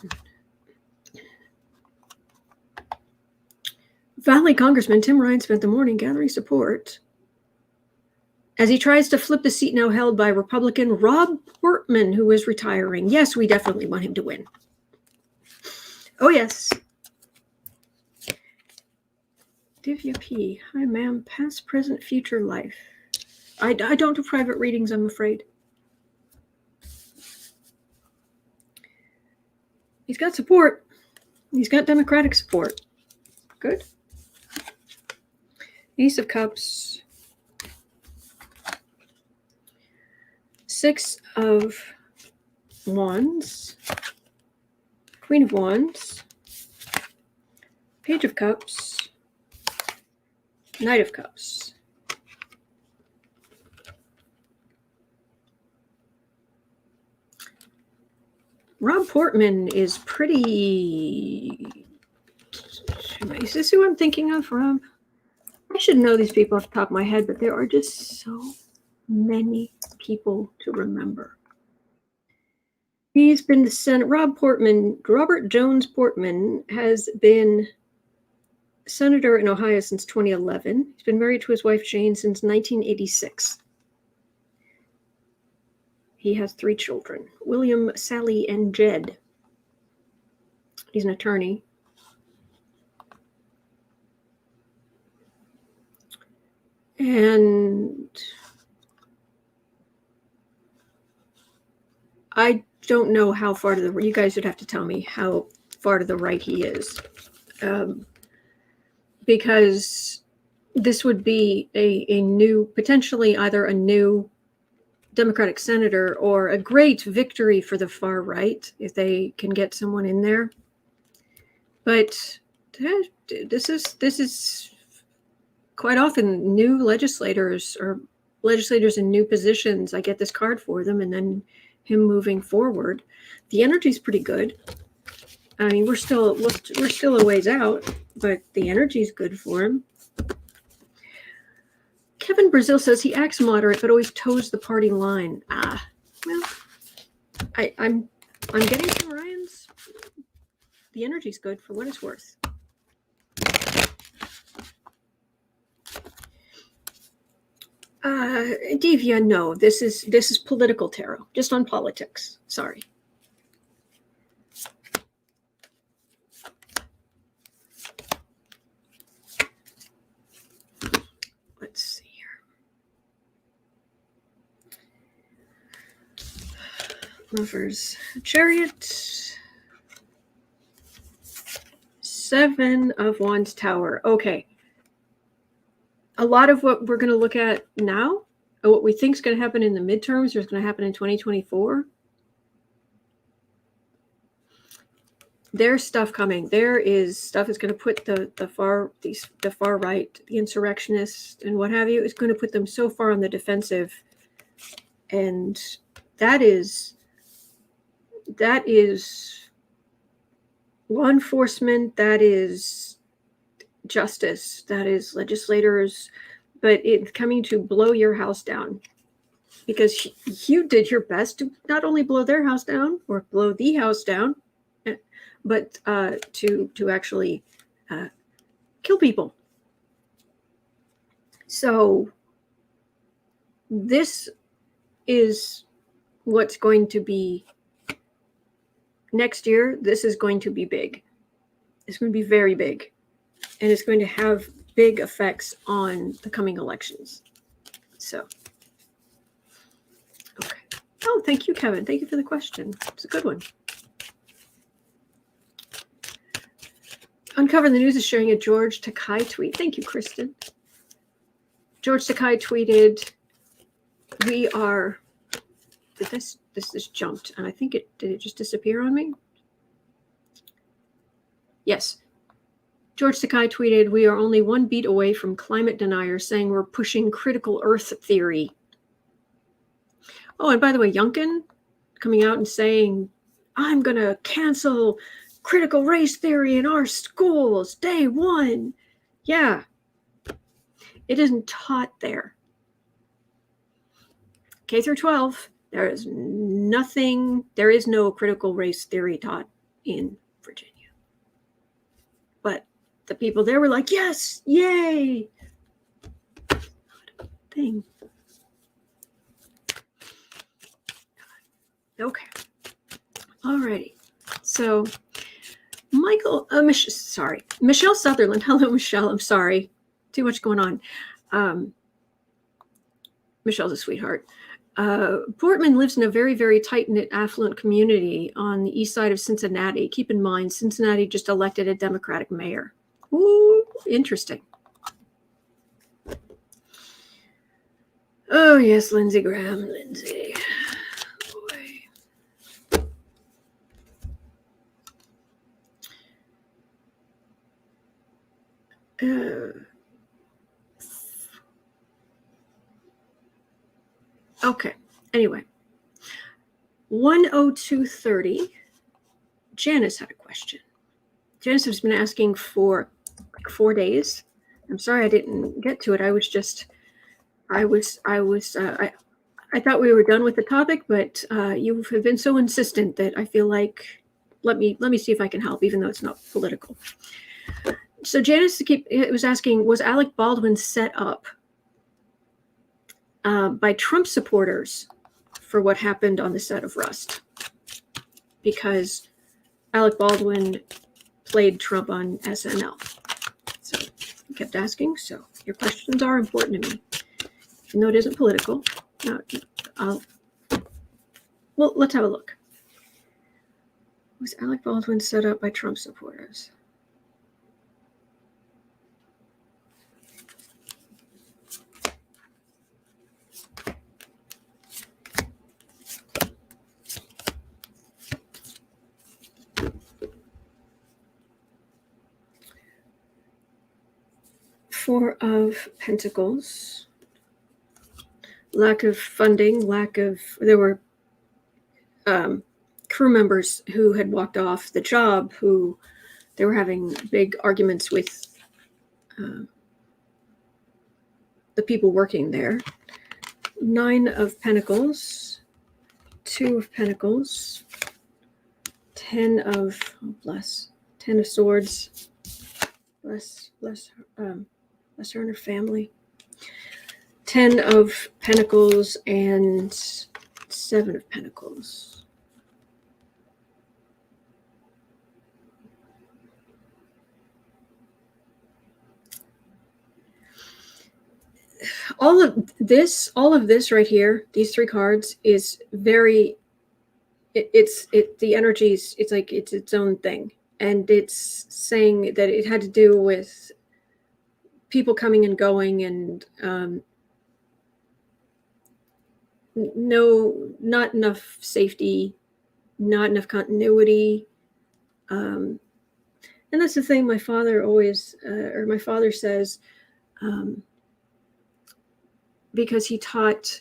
Valley Congressman Tim Ryan spent the morning gathering support as he tries to flip the seat now held by Republican Rob Portman, who is retiring. Yes, we definitely want him to win. Oh, yes. Divya P. Hi, ma'am. Past, present, future life. I don't do private readings, I'm afraid. He's got support. He's got Democratic support. Good. Ace of Cups. 6 of Wands. Queen of Wands. Page of Cups. Knight of Cups. Rob Portman is pretty... Is this who I'm thinking of, Rob? I should know these people off the top of my head, but there are just so many people to remember. He's been the Senate. Robert Jones Portman has been senator in Ohio since 2011. He's been married to his wife Jane since 1986. He has 3 children, William, Sally, and Jed. He's an attorney. And I don't know how far to the... You guys would have to tell me how far to the right he is. Because this would be a new, potentially either a new Democratic senator or a great victory for the far right if they can get someone in there. But this is quite often new legislators or legislators in new positions. I get this card for them, and then him moving forward. The energy's pretty good. I mean, we're still a ways out, but the energy's good for him. Kevin Brazil says he acts moderate, but always toes the party line. Well, I'm getting some Ryan's. The energy's good for what it's worth. Divya, no, this is political tarot, just on politics. Sorry. Let's see here. Lovers, Chariot, 7 of Wands, Tower. Okay. A lot of what we're going to look at now, or what we think is going to happen in the midterms, or is going to happen in 2024, there's stuff coming. There is stuff that's going to put the far right, the insurrectionists and what have you, is going to put them so far on the defensive, and that is law enforcement. That is justice, that is legislators, but it's coming to blow your house down because you did your best to not only blow their house down or blow the house down, but to actually kill people. So this is what's going to be next year. This is going to be big. It's going to be very big. And it's going to have big effects on the coming elections. So, okay. Oh, thank you, Kevin. Thank you for the question. It's a good one. Uncover the News is sharing a George Takai tweet. Thank you, Kristen. George Takai tweeted, we are, this just jumped, and I think did it just disappear on me? Yes. George Takai tweeted, we are only one beat away from climate deniers saying we're pushing critical Earth theory. Oh, and by the way, Youngkin coming out and saying, I'm going to cancel critical race theory in our schools, day one. Yeah. It isn't taught there. K through 12, there is no critical race theory taught in Virginia. But the people there were like, yes, yay. Thing. Okay. Alrighty. So Michelle Sutherland. Hello, Michelle. I'm sorry. Too much going on. Michelle's a sweetheart. Portman lives in a very, very tight-knit, affluent community on the east side of Cincinnati. Keep in mind, Cincinnati just elected a Democratic mayor. Ooh, interesting. Oh, yes, Lindsey Graham. Lindsey. Boy. Okay. Anyway, 10230. Janice had a question. Janice has been asking for like 4 days. I'm sorry I didn't get to it. I thought we were done with the topic, but you have been so insistent that I feel like let me see if I can help, even though it's not political. So Janice was asking, was Alec Baldwin set up by Trump supporters for what happened on the set of Rust? Because Alec Baldwin played Trump on SNL. So I kept asking. So your questions are important to me, even though it isn't political. Well, let's have a look. Was Alec Baldwin set up by Trump supporters? Four of Pentacles. Lack of funding, there were crew members who had walked off the job who they were having big arguments with the people working there. 9 of Pentacles, 2 of Pentacles, 10 of Swords. Bless her and her family. 10 of Pentacles and 7 of Pentacles. All of this right here, these 3 cards, is very. The energies. It's like it's its own thing, and it's saying that it had to do with people coming and going, and not enough safety, not enough continuity, and that's the thing. My father says, because he taught.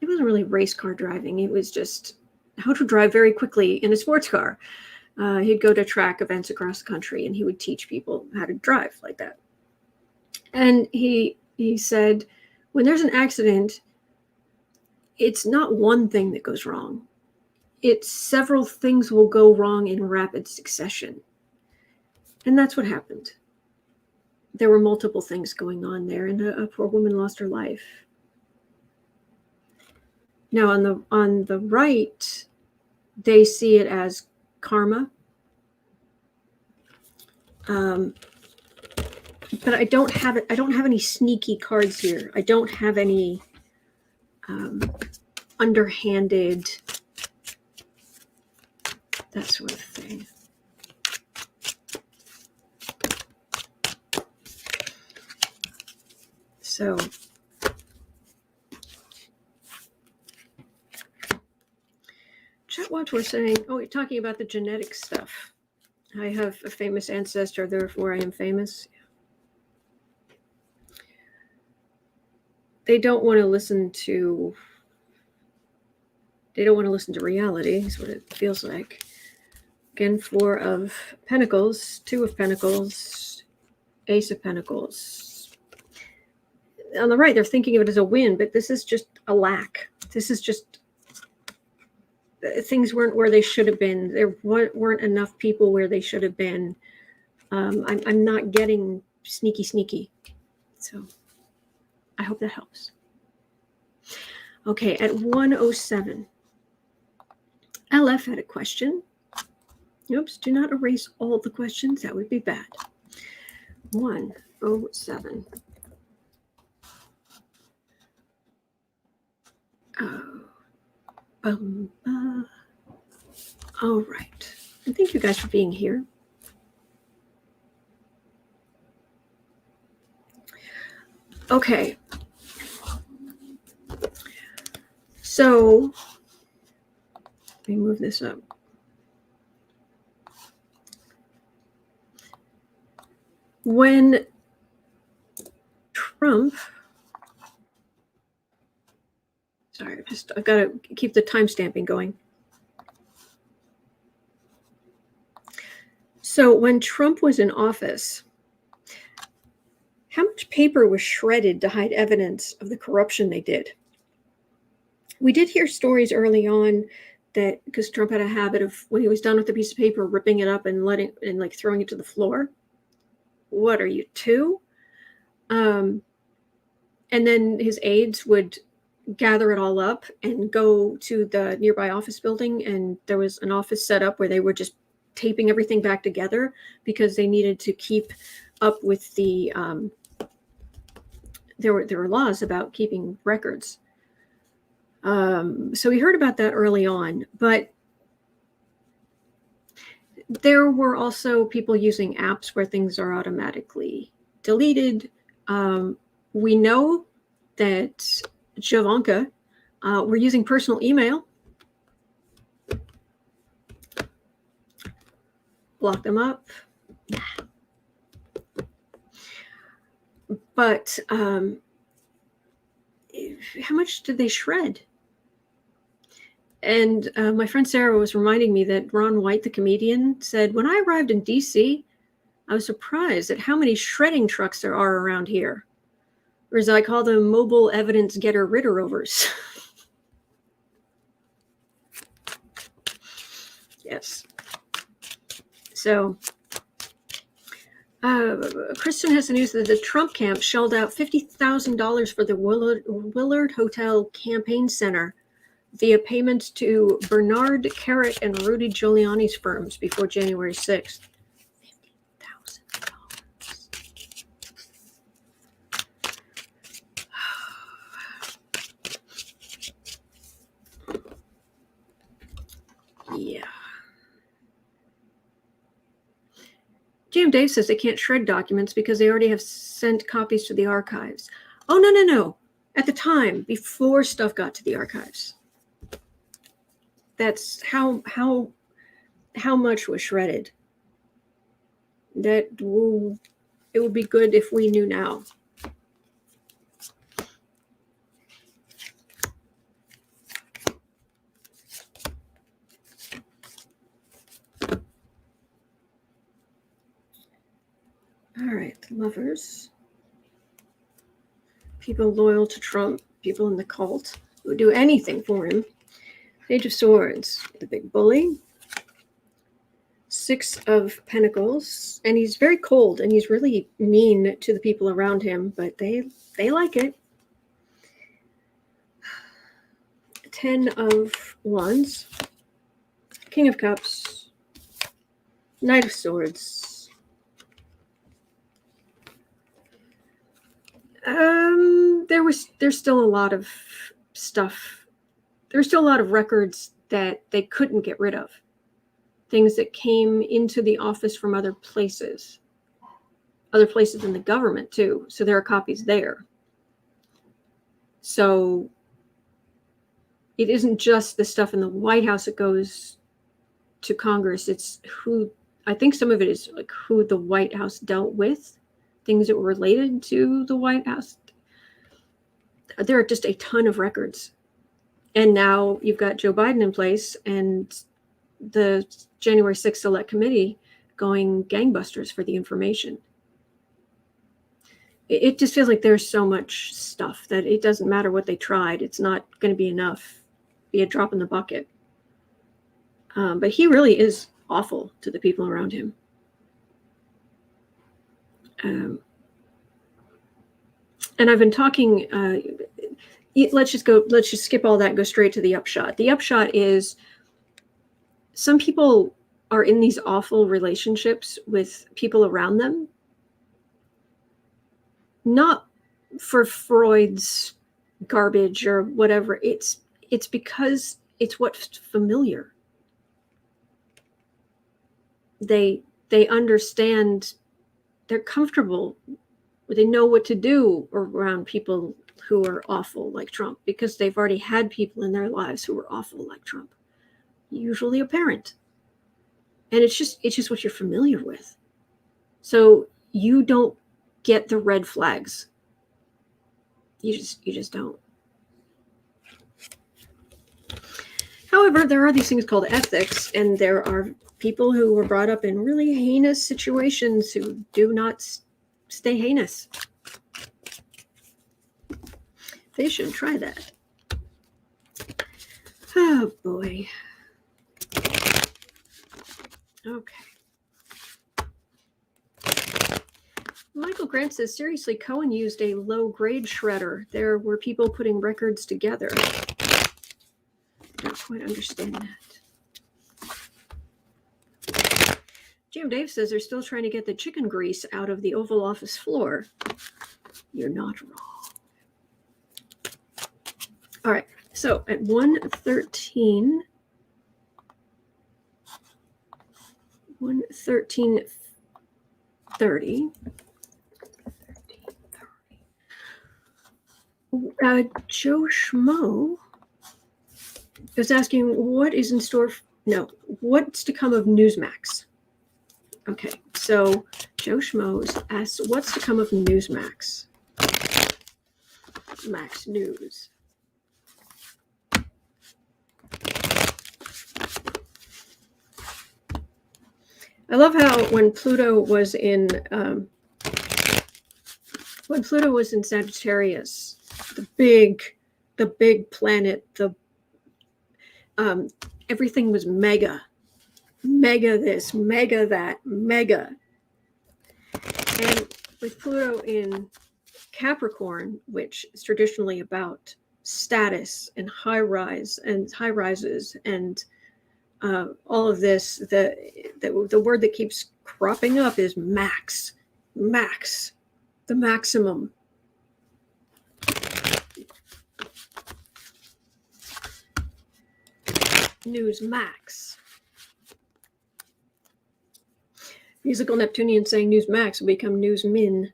It wasn't really race car driving. It was just how to drive very quickly in a sports car. He'd go to track events across the country, and he would teach people how to drive like that. And he said, when there's an accident, it's not one thing that goes wrong. It's several things will go wrong in rapid succession. And that's what happened. There were multiple things going on there, and a poor woman lost her life. Now, on the right, they see it as karma. But I don't have it. I don't have any sneaky cards here. I don't have any underhanded, that sort of thing. So Chatwatch was saying, oh, you're talking about the genetic stuff. I have a famous ancestor, therefore I am famous. They don't want to listen to reality, is what it feels like. Again, 4 of Pentacles, 2 of Pentacles, Ace of Pentacles. On the right, they're thinking of it as a win, but this is just a lack. This is just, things weren't where they should have been. There weren't enough people where they should have been. I'm not getting sneaky. So I hope that helps. Okay, at 1:07, LF had a question. Oops, do not erase all the questions. That would be bad. 1:07. All right. And thank you guys for being here. Okay. So let me move this up. When Trump, sorry, I've got to keep the timestamping going. So when Trump was in office, how much paper was shredded to hide evidence of the corruption they did? We did hear stories early on that, because Trump had a habit of, when he was done with the piece of paper, ripping it up and throwing it to the floor. What are you, 2? And then his aides would gather it all up and go to the nearby office building, and there was an office set up where they were just taping everything back together because they needed to keep up with the there were laws about keeping records. So we heard about that early on, but there were also people using apps where things are automatically deleted. We know that Javanka were using personal email. Block them up. But how much did they shred? And my friend Sarah was reminding me that Ron White, the comedian, said, when I arrived in D.C., I was surprised at how many shredding trucks there are around here. Or as I call them, mobile evidence getter-ridder-overs. Yes. So, Kristen has the news that the Trump camp shelled out $50,000 for the Willard Hotel Campaign Center via payments to Bernard Carrick and Rudy Giuliani's firms before January 6th. $50,000. Yeah. Jim Dave says they can't shred documents because they already have sent copies to the archives. Oh, no. At the time, before stuff got to the archives. That's how much was shredded. It would be good if we knew now. right, lovers. People loyal to Trump, people in the cult who would do anything for him. Page of Swords, the big bully. Six of Pentacles, and he's very cold, and he's really mean to the people around him, but they like it. 10 of Wands, King of Cups, Knight of Swords. There's still a lot of stuff. There's still a lot of records that they couldn't get rid of. Things that came into the office from other places in the government too. So there are copies there. So it isn't just the stuff in the White House that goes to Congress. It's who, I think some of it is like who the White House dealt with, things that were related to the White House. There are just a ton of records. And now you've got Joe Biden in place and the January 6th Select Committee going gangbusters for the information. It just feels like there's so much stuff that it doesn't matter what they tried. It's not going to be enough, be a drop in the bucket. But he really is awful to the people around him. And I've been talking, let's just skip all that and go straight to the upshot. The upshot is some people are in these awful relationships with people around them, not for Freud's garbage or whatever. It's because it's what's familiar. They understand, they're comfortable, they know what to do around people who are awful like Trump, because they've already had people in their lives who were awful like Trump, usually a parent. And it's just what you're familiar with. So you don't get the red flags. You just don't. However, there are these things called ethics, and there are people who were brought up in really heinous situations who do not stay heinous. They should try that. Oh boy. Okay. Michael Grant says, seriously, Cohen used a low-grade shredder. There were people putting records together. I don't quite understand that. Jim Dave says they're still trying to get the chicken grease out of the Oval Office floor. You're not wrong. All right, so at 1:13, 1:13:30. Joe Schmo is asking what is in store. What's to come of Newsmax? Okay, so Joe Schmo asks what's to come of Newsmax. Max News. I love how when Pluto was in Sagittarius, the big planet, everything was mega this, mega that, mega. And with Pluto in Capricorn, which is traditionally about status and high rises and all of this, the word that keeps cropping up is max, the maximum. Newsmax. Musical Neptunian saying Newsmax will become Newsmin.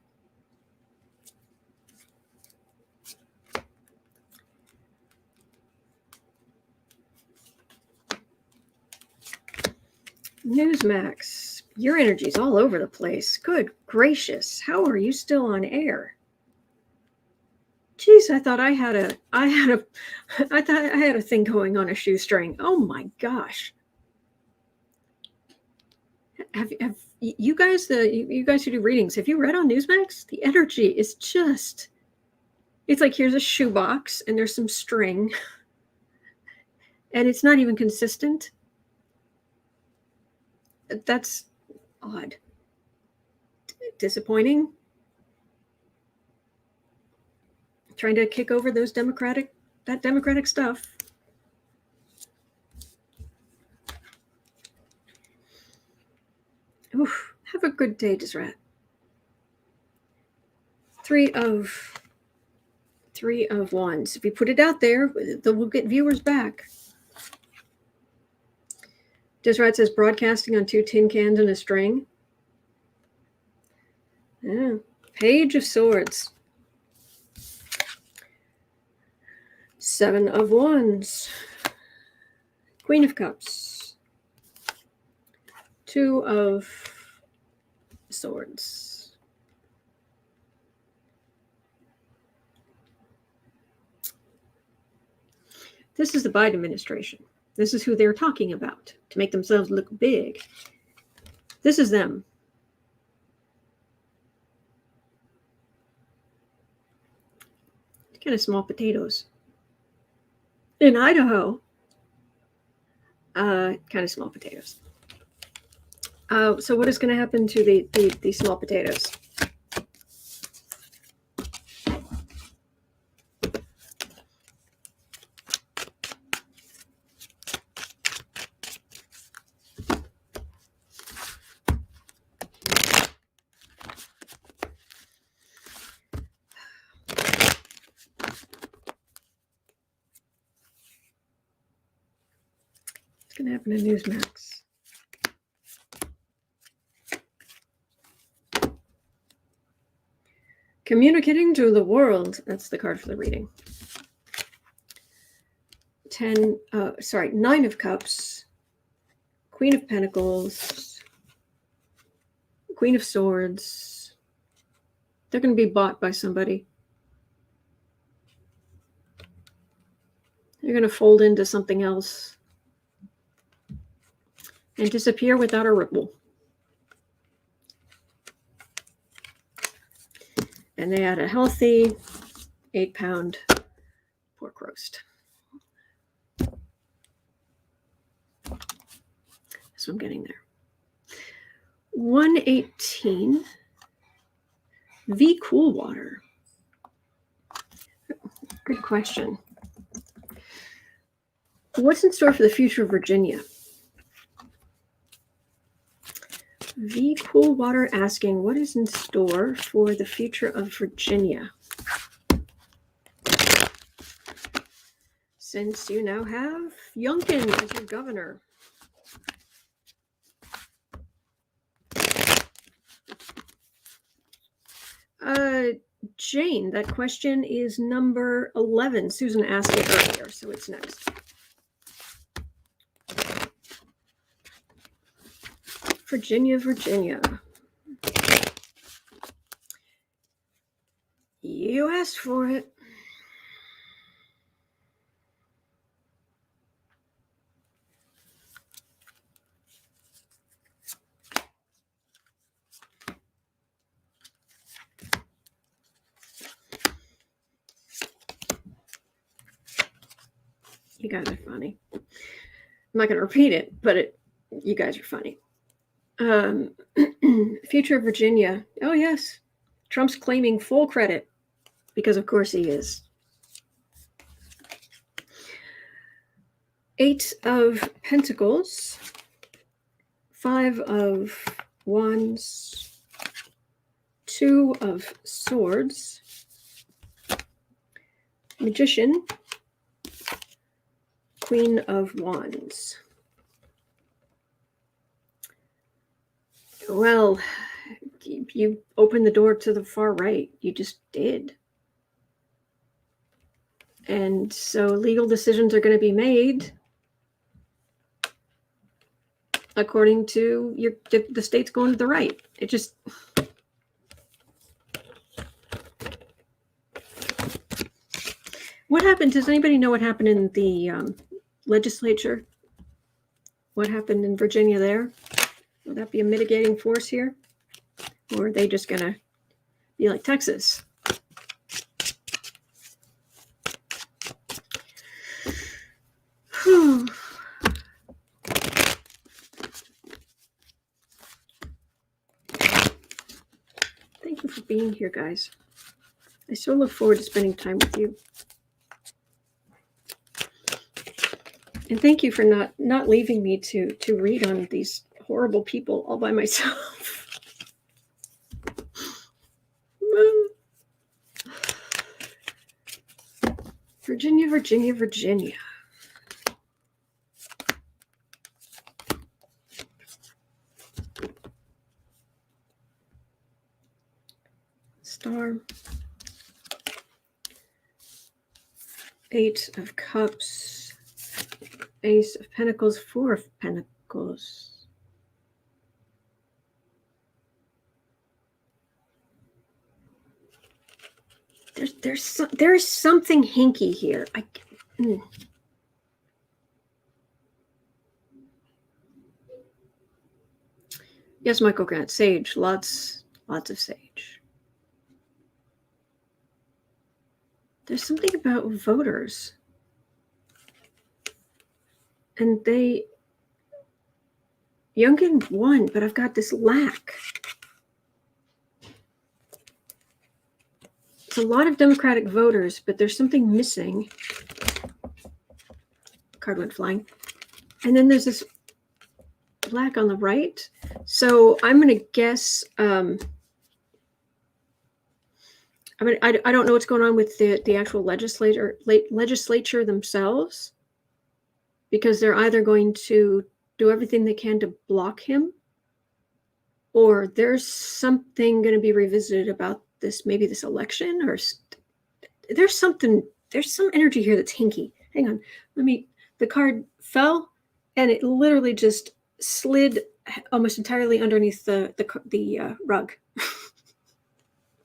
Newsmax, your energy's all over the place. Good gracious, how are you still on air? Geez, I thought I had a thing going on a shoestring. Oh my gosh. have you guys, you guys who do readings, have you read on Newsmax? The energy is just, it's like, here's a shoebox and there's some string and it's not even consistent. That's odd. Disappointing. Trying to kick over that democratic stuff. Oof, have a good day, Desrat. 3 of wands. If you put it out there, we'll get viewers back. Desrat says broadcasting on 2 tin cans and a string. Yeah. Page of Swords. 7 of Wands. Queen of Cups. 2 of Swords. This is the Biden administration. This is who they're talking about to make themselves look big. This is them. Kind of small potatoes. In Idaho, kind of small potatoes. So what is going to happen to the small potatoes? What's going to happen to Newsmax? Communicating to the world. That's the card for the reading. 9 of Cups. Queen of Pentacles. Queen of Swords. They're going to be bought by somebody. They're going to fold into something else and disappear without a ripple. And they had a healthy 8-pound pork roast. So I'm getting there. 118. V Cool Water. Good question. What's in store for the future of Virginia? V Cool Water asking, what is in store for the future of Virginia? Since you now have Youngkin as your governor. Jane, that question is number 11. Susan asked it earlier, so it's next. Virginia. You asked for it. You guys are funny. I'm not going to repeat it, but you guys are funny. Future of Virginia. Oh, yes. Trump's claiming full credit because, of course, he is. 8 of Pentacles. 5 of Wands. 2 of Swords. Magician. Queen of Wands. Well, you opened the door to the far right. You just did. And so legal decisions are going to be made according to the states going to the right. It just... What happened? Does anybody know what happened in the legislature? What happened in Virginia there? Will that be a mitigating force here? Or are they just going to be like Texas? Whew. Thank you for being here, guys. I so look forward to spending time with you. And thank you for not leaving me to read on these horrible people all by myself. Virginia, Virginia, Virginia. Star. Eight of Cups. Ace of Pentacles. Four of Pentacles. There's something hinky here. Yes, Michael Grant. Sage. Lots of sage. There's something about voters. And Youngkin won, but I've got this lack. It's a lot of Democratic voters, but there's something missing. Card went flying. And then there's this black on the right. So I'm going to guess, I don't know what's going on with the actual legislature themselves, because they're either going to do everything they can to block him, or there's something going to be revisited about this, maybe this election, or there's some energy here that's hinky. Hang on. The card fell and it literally just slid almost entirely underneath the rug.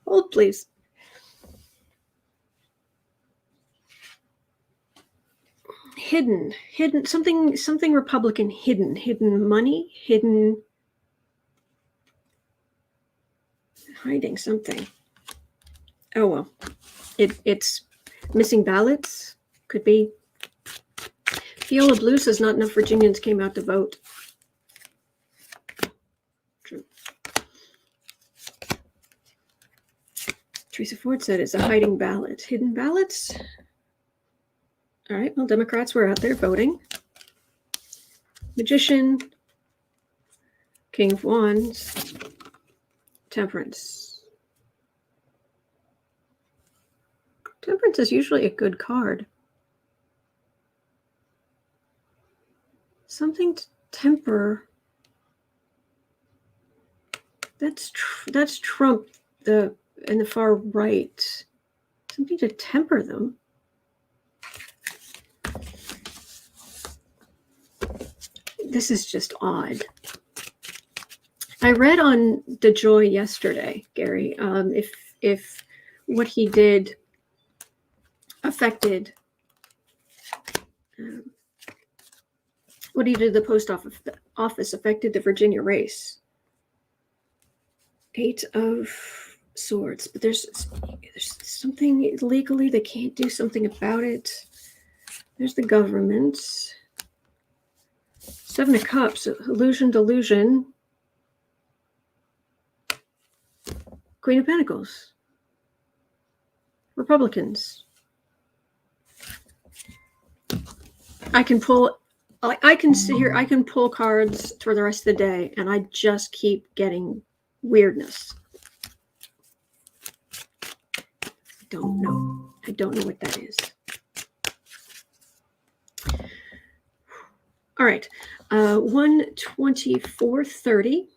Hold, please. Hidden, something Republican, hidden money, hiding something. Oh, well, it's missing ballots. Could be. Viola Blue says not enough Virginians came out to vote. True. Teresa Ford said it's a hiding ballot. Hidden ballots? All right, well, Democrats were out there voting. Magician, King of Wands, Temperance. Temperance is usually a good card. Something to temper. That's Trump in the far right. Something to temper them. This is just odd. I read on DeJoy yesterday, Gary, if what he did affected what he did at the post office affected the Virginia race. 8 of Swords, but there's something legally they can't do something about it. There's the government. 7 of Cups, illusion, delusion. Queen of Pentacles. Republicans. I can sit here, I can pull cards for the rest of the day, and I just keep getting weirdness. I don't know what that is. All right, 124.30.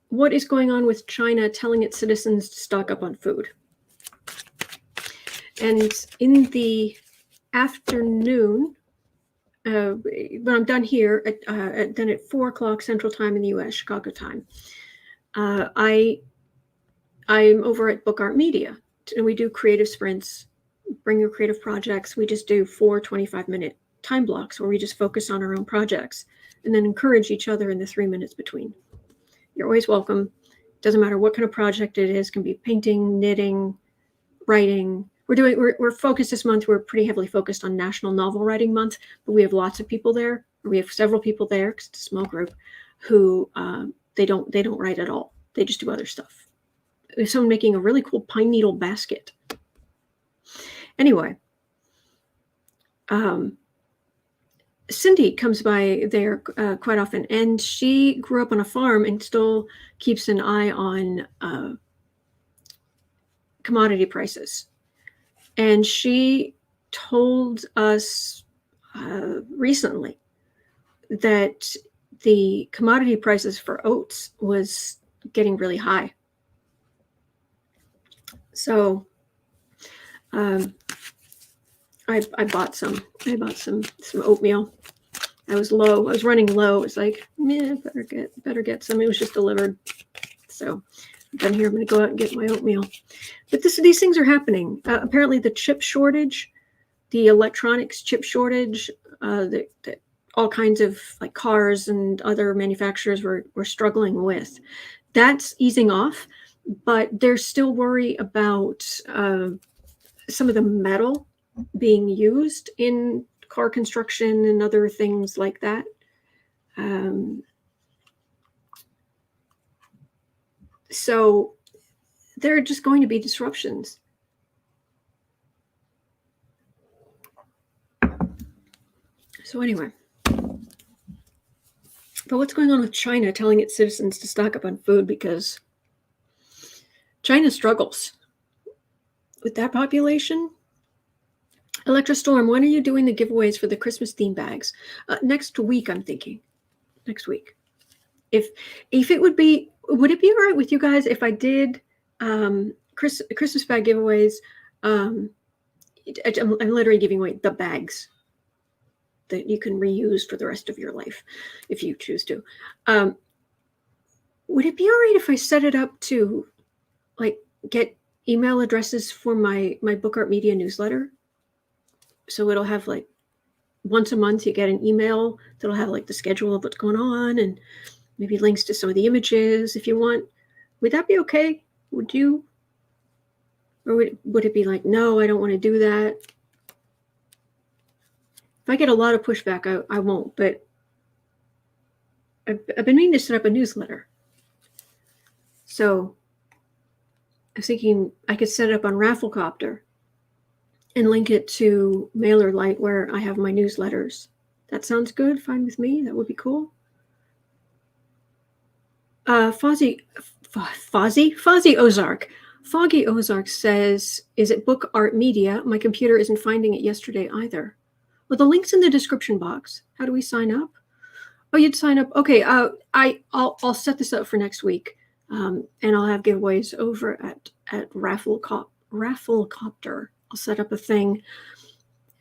What is going on with China telling its citizens to stock up on food? And in the afternoon, when I'm done here, then at 4 o'clock Central Time in the U.S., Chicago time, I'm over at Book Art Media, and we do creative sprints, bring your creative projects. We just do 4 25-minute time blocks where we just focus on our own projects and then encourage each other in the 3 minutes between. You're always welcome. Doesn't matter what kind of project it is. It can be painting, knitting, writing. We're focused this month. We're pretty heavily focused on National Novel Writing Month, but we have lots of people there. We have several people there, because it's a small group, who they don't write at all. They just do other stuff. There's someone making a really cool pine needle basket. Anyway, Cindy comes by there quite often, and she grew up on a farm and still keeps an eye on commodity prices. And she told us recently that the commodity prices for oats was getting really high. So I bought some oatmeal. I was low. I was running low. It was like, better get some. It was just delivered. So then here I'm going to go out and get my oatmeal. But these things are happening. Apparently the chip shortage, the electronics chip shortage, that all kinds of like cars and other manufacturers were struggling with. That's easing off, but there's still worry about some of the metal being used in car construction and other things like that. So there are just going to be disruptions. So anyway, but what's going on with China telling its citizens to stock up on food, because China struggles with that population? Electra Storm, when are you doing the giveaways for the Christmas theme bags? Next week, I'm thinking. Next week. If it would it be all right with you guys if I did Christmas bag giveaways? I'm literally giving away the bags that you can reuse for the rest of your life if you choose to. Would it be all right if I set it up to like get email addresses for my Book Art Media newsletter? So it'll have like once a month you get an email that'll have like the schedule of what's going on and maybe links to some of the images if you want. Would that be okay? Would you? Or would it be like, no, I don't want to do that? If I get a lot of pushback, I won't. But I've been meaning to set up a newsletter. So I was thinking I could set it up on Rafflecopter and link it to MailerLite where I have my newsletters. That sounds good. Fine with me. That would be cool. Fozzie Ozark. Foggy Ozark says, is it Book Art Media? My computer isn't finding it yesterday either. Well, the link's in the description box. How do we sign up? Oh, you'd sign up. Okay, I'll set this up for next week, and I'll have giveaways over at Rafflecopter. I'll set up a thing,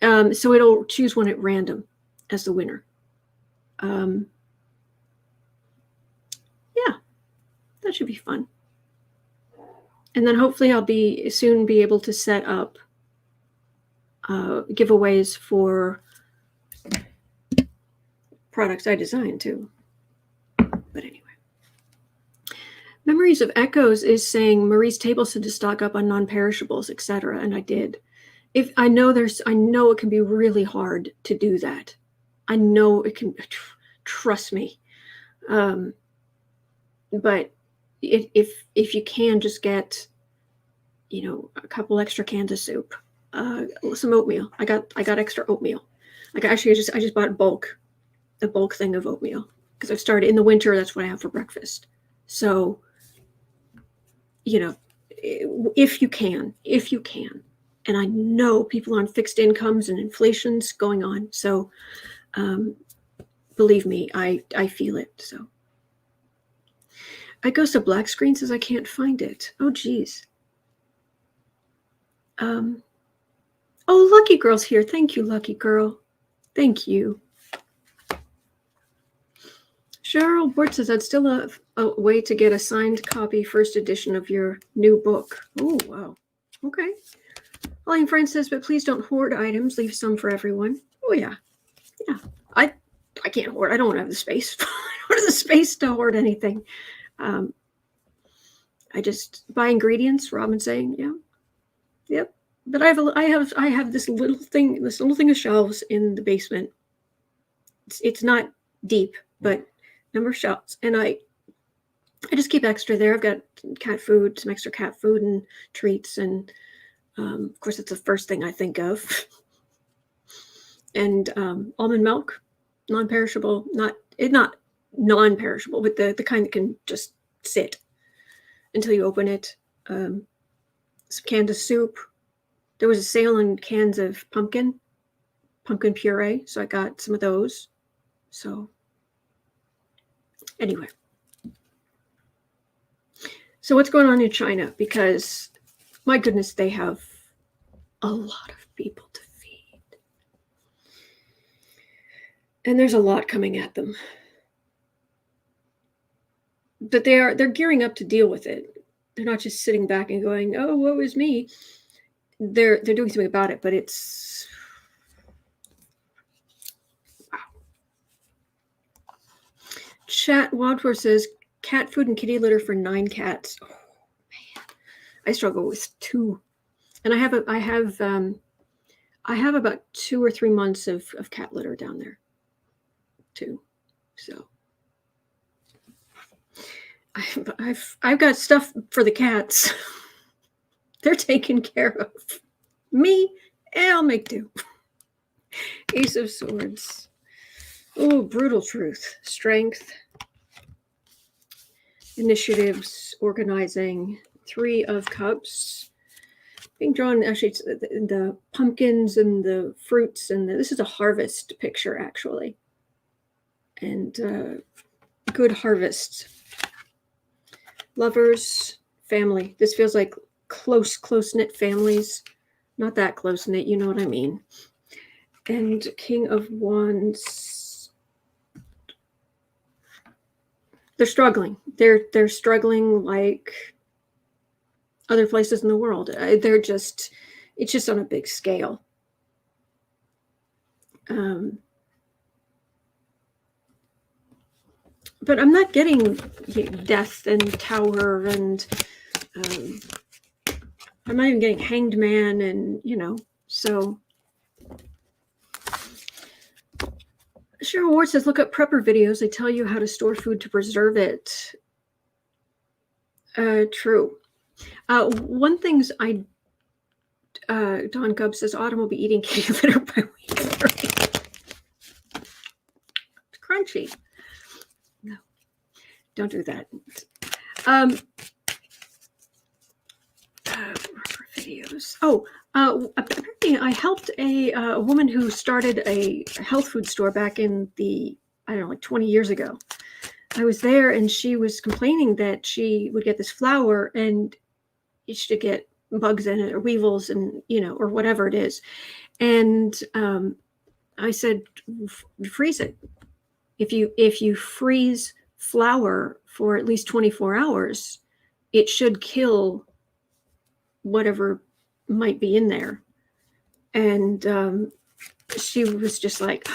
so it'll choose one at random as the winner. Yeah, that should be fun. And then hopefully I'll soon be able to set up giveaways for products I designed too. But anyway. Memories of Echoes is saying Marie's table said to stock up on non-perishables, etc. And I did. I know it can be really hard to do that. I know it can, trust me. But if you can just get, a couple extra cans of soup, some oatmeal. I got extra oatmeal. Like I just bought a bulk thing of oatmeal because I've started in the winter. That's what I have for breakfast. So, if you can, and I know people on fixed incomes and inflation's going on. So, believe me, I feel it. So. I goes to black screen says I can't find it. Oh, geez. Oh, Lucky Girl's here. Thank you, Lucky Girl. Thank you. Cheryl Bort says that's still a way to get a signed copy, first edition of your new book. Oh, wow. Okay. Elaine Friend says, but please don't hoard items. Leave some for everyone. Oh, yeah. Yeah. I can't hoard. I don't have the space. I don't have the space to hoard anything. I just buy ingredients. Robin's saying, yeah. Yep. But I have this little thing of shelves in the basement. It's not deep, but number of shelves. And I just keep extra there. I've got cat food, some extra cat food and treats. And of course, it's the first thing I think of. And almond milk, non-perishable, not non-perishable, but the kind that can just sit until you open it. Some cans of soup. There was a sale on cans of pumpkin puree, so I got some of those. So anyway. So what's going on in China? Because, my goodness, they have a lot of people to feed. And there's a lot coming at them. But they're gearing up to deal with it. They're not just sitting back and going, oh, woe is me. They're doing something about it, but it's wow. Chat Wildflower says cat food and kitty litter for 9 cats. Oh man, I struggle with 2, and I have about 2 or 3 months of cat litter down there too. So I've got stuff for the cats. They're taken care of. Me, I'll make do. Ace of Swords. Oh, brutal truth. Strength. Initiatives. Organizing. 3 of Cups. Being drawn, actually, it's the pumpkins and the fruits. And this is a harvest picture, actually. And good harvest. Lovers. Family. This feels like close-knit families. Not that close-knit, you know what I mean. And King of Wands. They're struggling. They're struggling like other places in the world. It's just on a big scale. But I'm not getting death and tower and I'm not even getting hanged man and, so. Cheryl Ward says, look up prepper videos. They tell you how to store food to preserve it. True. One thing's Don Gubb says, Autumn will be eating kitty litter by week 3. It's crunchy. No, don't do that. Videos. Apparently I helped a woman who started a health food store back in the, I don't know, like 20 years ago. I was there and she was complaining that she would get this flour and she should get bugs in it or weevils and, or whatever it is. And I said, freeze it. If you freeze flour for at least 24 hours, it should kill whatever might be in there. And she was just like,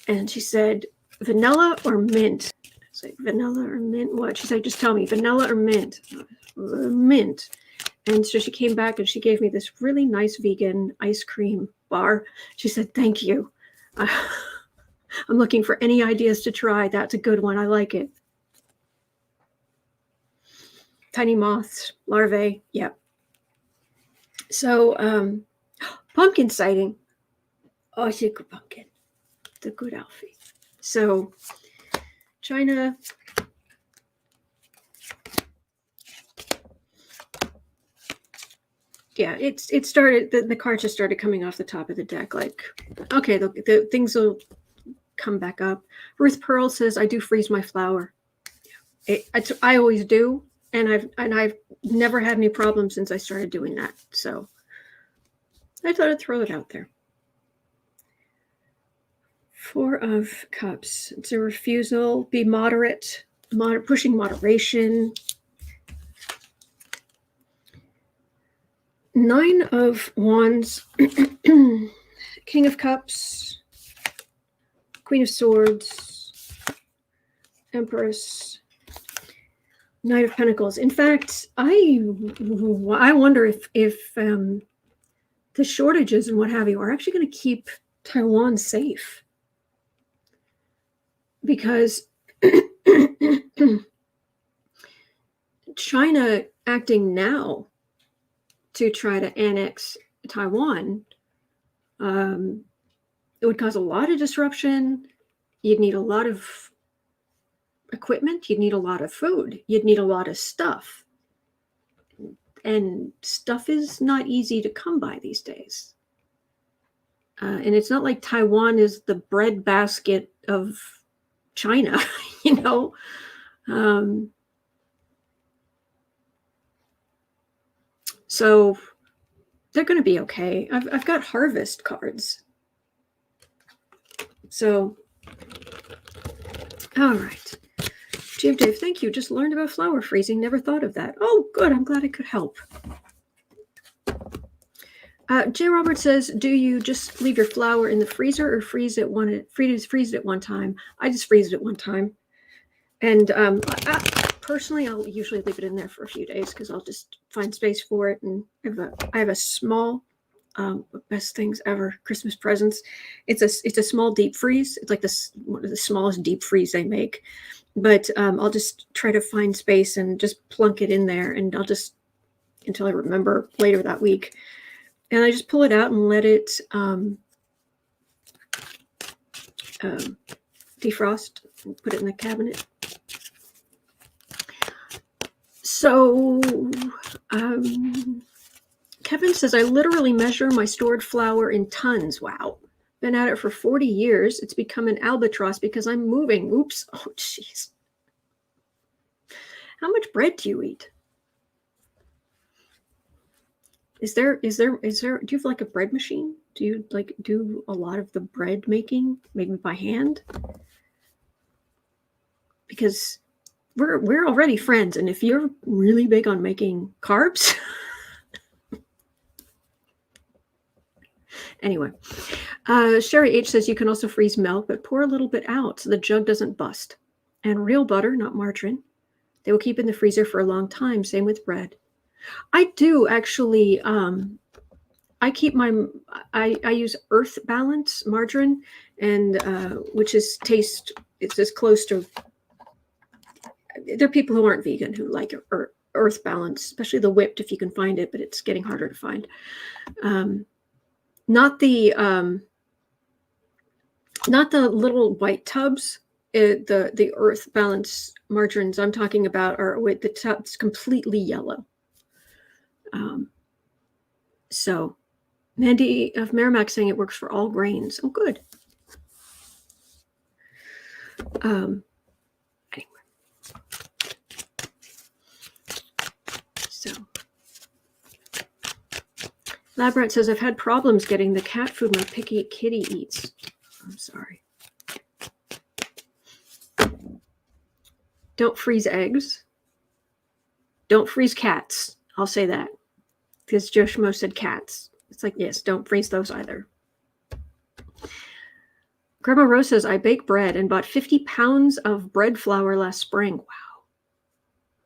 and she said, vanilla or mint? I was like, vanilla or mint? What? She said, just tell me, vanilla or mint? Mint. And so she came back and she gave me this really nice vegan ice cream bar. She said, thank you. I'm looking for any ideas to try. That's a good one. I like it. Tiny moths, larvae. Yep. So, pumpkin sighting. Oh, I see a good pumpkin. The good Alfie. So, China. Yeah, it started. The cards just started coming off the top of the deck. Like, okay, the things will come back up. Ruth Pearl says, "I do freeze my flour. I always do, and I've never had any problems since I started doing that. So I thought I'd throw it out there." 4 of Cups. It's a refusal. Be moderate. Pushing moderation. Nine of Wands, King of Cups, Queen of Swords, Empress, Knight of Pentacles. In fact, I wonder if the shortages and what have you are actually going to keep Taiwan safe, because China acting now to try to annex Taiwan, it would cause a lot of disruption. You'd need a lot of equipment. You'd need a lot of food. You'd need a lot of stuff. And stuff is not easy to come by these days. And it's not like Taiwan is the breadbasket of China, you know. So they're going to be okay. I've got harvest cards. So, all right. Jim Dave, thank you. Just learned about flower freezing. Never thought of that. Oh, good. I'm glad I could help. J. Robert says, do you just leave your flour in the freezer or freeze it at one time? I just freeze it at one time. And personally, I'll usually leave it in there for a few days because I'll just find space for it. And I have a small, best things ever, Christmas presents. It's a small deep freeze. It's like one of the smallest deep freeze they make. But I'll just try to find space and just plunk it in there. And I'll just, until I remember later that week. And I just pull it out and let it defrost and put it in the cabinet. So Kevin says, I literally measure my stored flour in tons. Wow. Been at it for 40 years. It's become an albatross because I'm moving. Oops. Oh, jeez. How much bread do you eat? Is there, do you have like a bread machine? Do you like do a lot of the bread making, maybe by hand? Because we're already friends. And if you're really big on making carbs, anyway, Sherry H says you can also freeze milk, but pour a little bit out so the jug doesn't bust. And real butter, not margarine. They will keep in the freezer for a long time. Same with bread. I do actually. I keep I use Earth Balance margarine, and which is it's as close to. There are people who aren't vegan who like Earth Balance, especially the whipped if you can find it, but it's getting harder to find. Not the little white tubs. The Earth Balance margarines I'm talking about are with the tubs completely yellow. So Mandy of Merrimack saying it works for all grains. Oh, good. Anyway. So Labrat says, I've had problems getting the cat food my picky kitty eats. I'm sorry. Don't freeze eggs. Don't freeze cats. I'll say that. Because Joshimo said cats. It's like, yes, don't freeze those either. Grandma Rose says, I bake bread and bought 50 pounds of bread flour last spring. Wow.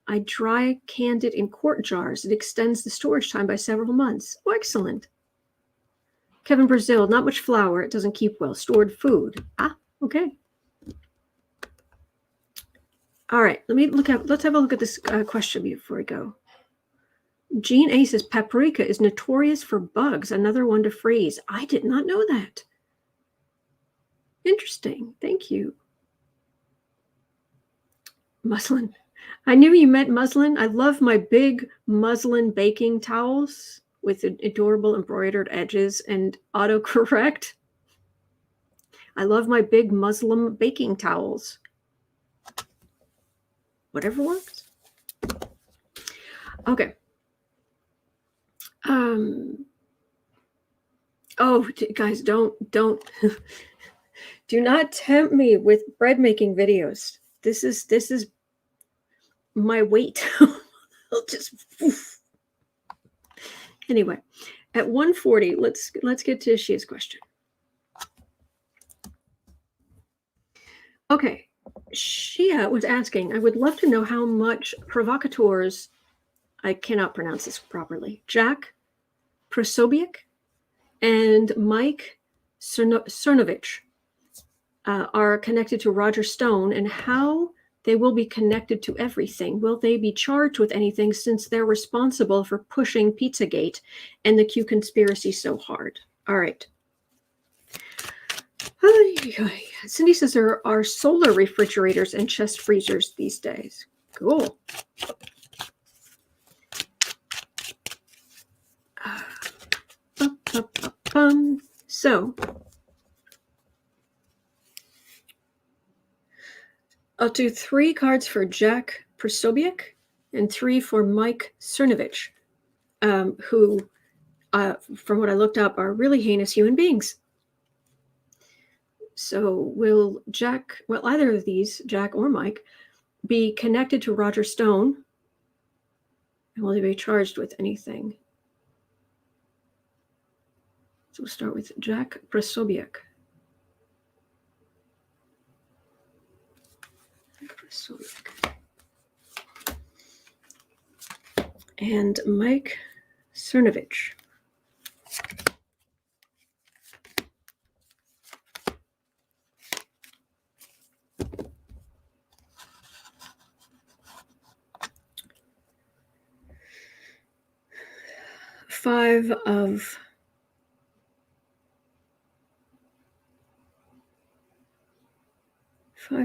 I dry canned it in quart jars. It extends the storage time by several months. Oh, excellent. Kevin Brazil, not much flour. It doesn't keep well. Stored food. Ah, okay. All right, let's have a look at this question before we go. Jean A says, paprika is notorious for bugs. Another one to freeze. I did not know that. Interesting. Thank you. Muslin. I knew you meant muslin. I love my big muslin baking towels with adorable embroidered edges and autocorrect. I love my big muslin baking towels. Whatever works. Okay. Oh, guys, don't do not tempt me with bread making videos. This is my weight. I'll just Anyway, at 1:40, let's get to Shia's question. Okay, Shia was asking, I would love to know how much provocateurs, I cannot pronounce this properly, Jack Posobiec and Mike Cernovich are connected to Roger Stone, and how they will be connected to everything. Will they be charged with anything since they're responsible for pushing Pizzagate and the Q conspiracy so hard? All right. Cindy says there are solar refrigerators and chest freezers these days. Cool. So I'll do 3 cards for Jack Posobiec and 3 for Mike Cernovich, who, from what I looked up, are really heinous human beings. So will either of these, Jack or Mike, be connected to Roger Stone? And will they be charged with anything? So we'll start with Jack Posobiec. And Mike Cernovich. Five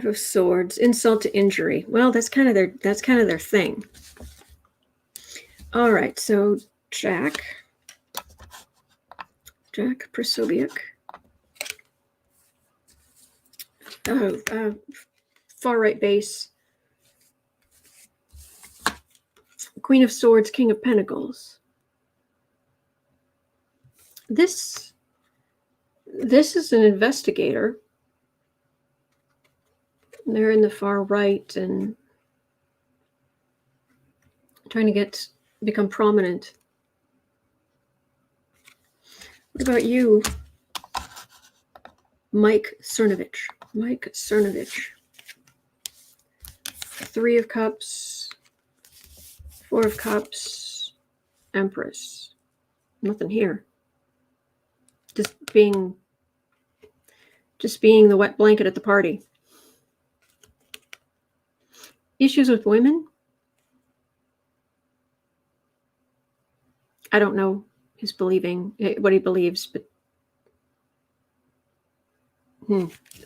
of Swords, insult to injury. Well, that's kind of their thing. All right, so Jack Posobiec. Far right base. Queen of Swords, King of Pentacles. This is an investigator. They're in the far right and trying to become prominent. What about you, Mike Cernovich? Mike Cernovich. 3 of Cups, 4 of Cups, Empress. Nothing here. Just being the wet blanket at the party. Issues with women? I don't know what he believes, but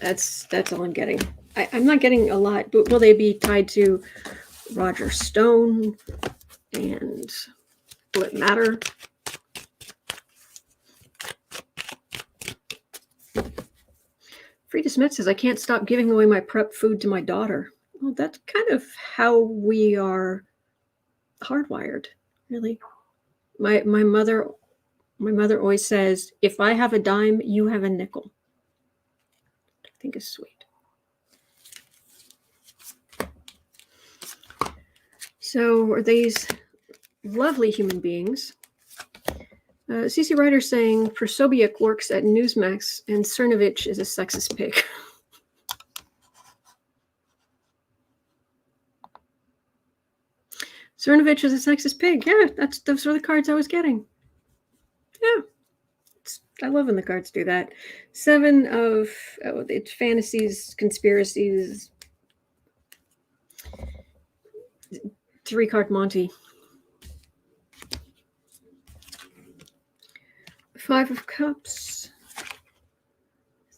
that's all I'm getting. I'm not getting a lot, but will they be tied to Roger Stone? And will it matter? Frida Smith says, I can't stop giving away my prep food to my daughter. Well, that's kind of how we are hardwired, really. My mother always says, if I have a dime, you have a nickel. I think is sweet. So are these lovely human beings? CC Ryder saying Posobiec works at Newsmax and Cernovich is a sexist pig. Cernovich is a sexist pig. Yeah, those were the cards I was getting. Yeah. I love when the cards do that. 7 of it's fantasies, conspiracies. 3-card Monty. 5 of Cups.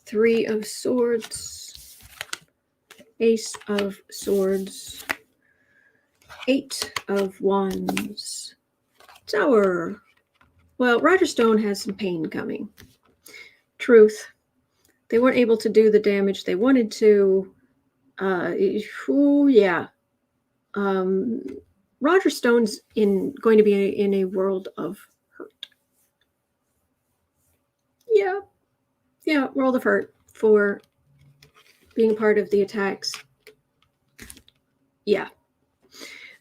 3 of Swords. Ace of Swords. 8 of Wands. Tower. Well, Roger Stone has some pain coming. Truth. They weren't able to do the damage they wanted to. Yeah. Roger Stone's going to be in a world of hurt. Yeah, world of hurt for being a part of the attacks. Yeah.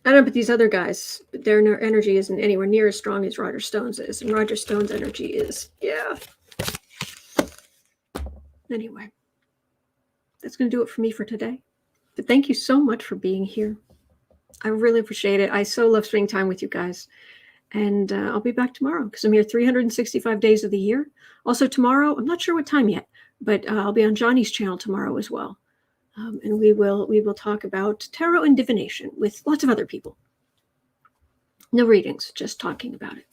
I don't know, but these other guys, their energy isn't anywhere near as strong as Roger Stone's is. And Roger Stone's energy is, yeah. Anyway, that's going to do it for me for today. But thank you so much for being here. I really appreciate it. I so love spending time with you guys. And I'll be back tomorrow because I'm here 365 days of the year. Also tomorrow, I'm not sure what time yet, but I'll be on Johnny's channel tomorrow as well. And we will talk about tarot and divination with lots of other people. No readings, just talking about it.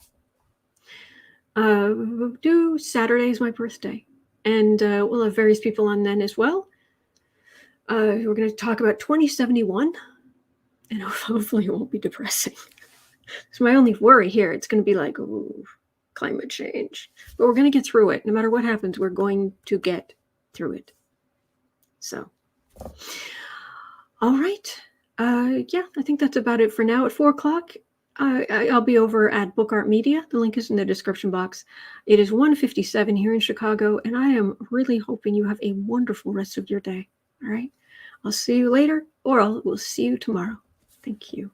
Saturday is my birthday. And we'll have various people on then as well. We're going to talk about 2071. And hopefully it won't be depressing. It's my only worry here. It's going to be like, ooh, climate change. But we're going to get through it. No matter what happens, we're going to get through it. So, all right. Yeah, I think that's about it for now. At 4 o'clock, I'll be over at Book Art Media. The link is in the description box. It is 1:57 here in Chicago, and I am really hoping you have a wonderful rest of your day. All right. I'll see you later, or we'll see you tomorrow. Thank you.